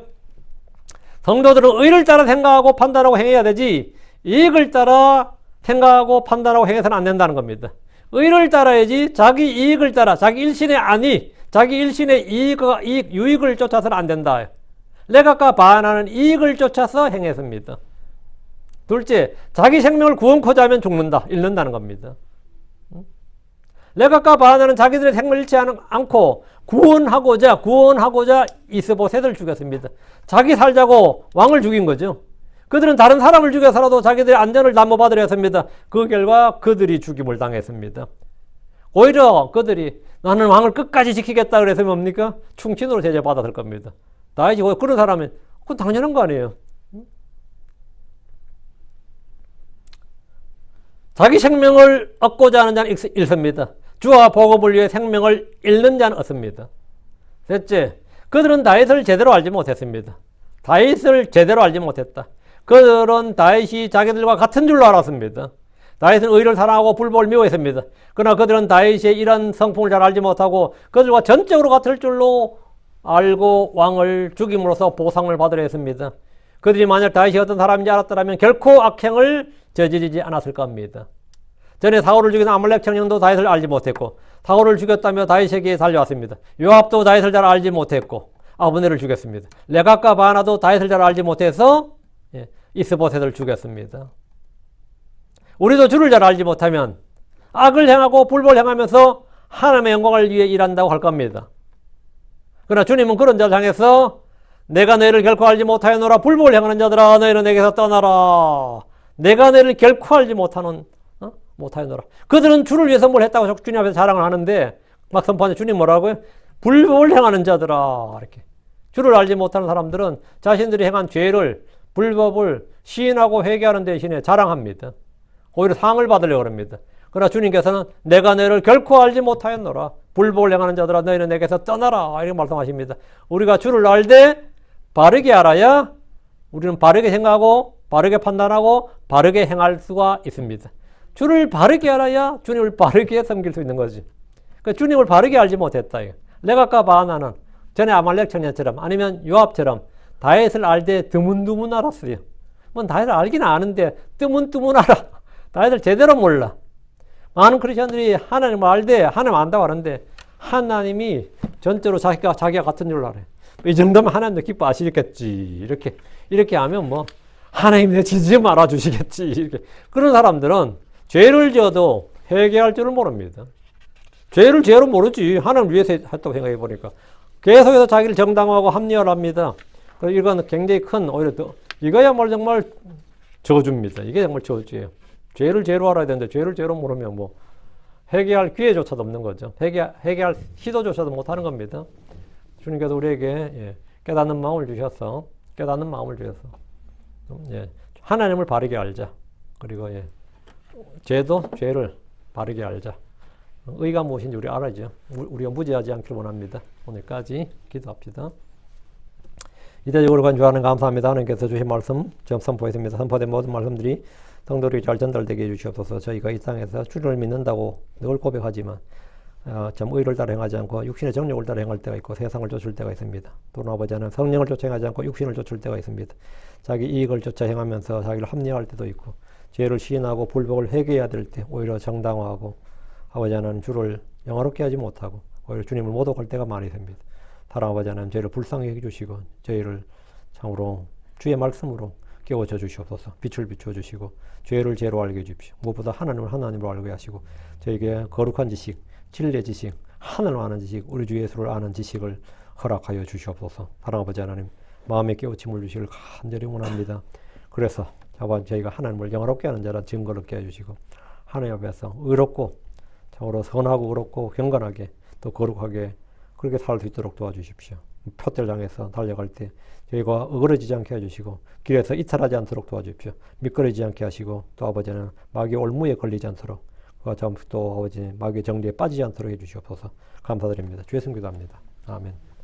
성도들은 의를 따라 생각하고 판단하고 행해야 되지 이익을 따라 생각하고 판단하고 행해서는 안 된다는 겁니다. 의를 따라야지 자기 이익을 따라, 자기 일신의 안위, 자기 일신의 유익을 쫓아서는 안 된다. 내각과 반하는 이익을 쫓아서 행했습니다. 둘째, 자기 생명을 구원코자 하면 죽는다, 잃는다는 겁니다. 내각과 반하는 자기들의 생명을 잃지 않고 구원하고자 이스보셋을 죽였습니다. 자기 살자고 왕을 죽인 거죠. 그들은 다른 사람을 죽여서라도 자기들의 안전을 담보받으려 했습니다. 그 결과 그들이 죽임을 당했습니다. 오히려 그들이 나는 왕을 끝까지 지키겠다 그래서 뭡니까? 충신으로 제재받았을 겁니다. 다윗이 그런 사람은 그건 당연한 거 아니에요. 자기 생명을 얻고자 하는 자는 잃습니다. 주와 복음을 위해 생명을 잃는 자는 얻습니다. 셋째, 그들은 다윗을 제대로 알지 못했습니다. 다윗을 제대로 알지 못했다. 그들은 다윗이 자기들과 같은 줄로 알았습니다. 다윗은 의를 사랑하고 불법을 미워했습니다. 그러나 그들은 다윗의 이런 성품을 잘 알지 못하고 그들과 전적으로 같을 줄로 알고 왕을 죽임으로써 보상을 받으려 했습니다. 그들이 만약 다윗이 어떤 사람인지 알았더라면 결코 악행을 저지르지 않았을 겁니다. 전에 사울을 죽인 아말렉 청년도 다윗을 알지 못했고 사울을 죽였다며 다윗에게 달려왔습니다. 요압도 다윗을 잘 알지 못했고 아브넬을 죽였습니다. 레갑과 바나도 다윗을 잘 알지 못해서 이스보셋을 죽였습니다. 우리도 주를 잘 알지 못하면 악을 행하고 불법을 행하면서 하나님의 영광을 위해 일한다고 할 겁니다. 그러나 주님은 그런 자를 향해서 내가 너희를 결코 알지 못하였노라 불법을 행하는 자들아 너희는 내게서 떠나라. 내가 너희를 결코 알지 못하였노라. 그들은 주를 위해서 뭘 했다고 주님 앞에서 자랑을 하는데 막 선포하는데 주님 뭐라고요? 불법을 행하는 자들아. 이렇게 주를 알지 못하는 사람들은 자신들이 행한 죄를 불법을 시인하고 회개하는 대신에 자랑합니다. 오히려 상을 받으려고 합니다. 그러나 주님께서는 내가 너희를 결코 알지 못하였노라. 불법을 행하는 자들아 너희는 내게서 떠나라. 이렇게 말씀하십니다. 우리가 주를 알되 바르게 알아야 우리는 바르게 생각하고 바르게 판단하고 바르게 행할 수가 있습니다. 주를 바르게 알아야 주님을 바르게 섬길 수 있는 거지. 그러니까 주님을 바르게 알지 못했다. 레갑과 바나는 전에 아말렉 청년처럼 아니면 요압처럼 다윗을 알되 드문드문 알았어요. 뭐 다윗을 알긴 아는데 드문드문 알아. 다윗을 제대로 몰라. 많은 크리스천들이 하나님을 알되 하나님 안다고 하는데 하나님이 전적으로 자기가 같은 줄 알아요. 이 정도면 하나님도 기뻐하시겠지. 이렇게 하면 뭐 하나님 내 죄 좀 알아주시겠지. 이렇게. 그런 사람들은 죄를 지어도 회개할 줄을 모릅니다. 죄를 죄로 모르지. 하나님 위해서 했다고 생각해 보니까 계속해서 자기를 정당화하고 합리화를 합니다. 그래서 이건 굉장히 큰 오히려 이거야말로 정말 저주입니다. 이게 정말 저주예요. 죄를 죄로 알아야 되는데 죄를 죄로 모르면 뭐 회개할 기회조차도 없는 거죠. 회개할 시도조차도 못하는 겁니다. 주님께서 우리에게 깨닫는 마음을 주셔서 하나님을 바르게 알자. 그리고 죄를 바르게 알자. 의가 무엇인지 우리 알아야죠. 우리가 무지하지 않기를 원합니다. 오늘까지 기도합시다. 이대적으로 간주하는 감사합니다. 하나님께서 주신 말씀 지금 선포했습니다. 선포된 모든 말씀들이 성도들이 잘 전달되게 해주시옵소서. 저희가 이 땅에서 주를 믿는다고 늘 고백하지만 참 의를 따라 행하지 않고 육신의 정욕을 따라 행할 때가 있고 세상을 쫓을 때가 있습니다. 또는 아버지는 성령을 쫓아 행하지 않고 육신을 쫓을 때가 있습니다. 자기 이익을 쫓아 행하면서 자기를 합리화할 때도 있고 죄를 시인하고 불복을 회개해야 될 때 오히려 정당화하고 아버지 하나님 주를 영화롭게 하지 못하고 오히려 주님을 모독할 때가 많이 됩니다. 사랑 아버지 하나님 저희를 불쌍히 해주시고 저희를 참으로 주의 말씀으로 깨워져 주시옵소서. 빛을 비춰주시고 죄를 죄로 알게 해주십시오. 무엇보다 하나님을 하나님으로 알게 하시고 저에게 거룩한 지식, 진리의 지식, 하늘을 아는 지식, 우리 주 예수를 아는 지식을 허락하여 주시옵소서. 사랑 아버지 하나님 마음의 깨우침을 주시길 간절히 원합니다. 그래서 저희가 하나님을 영화롭게 하는 자라 증거를 얻게 해주시고 하나님 앞에서 의롭고 참으로 선하고 의롭고 경건하게 또 거룩하게 그렇게 살 수 있도록 도와주십시오. 표대를 향해서 달려갈 때 저희가 어그러지지 않게 해주시고 길에서 이탈하지 않도록 도와주십시오. 미끄러지지 않게 하시고 또 아버지는 마귀의 올무에 걸리지 않도록 또 아버지 마귀의 정리에 빠지지 않도록 해주시옵소서. 감사드립니다. 주의 성기도합니다. 아멘.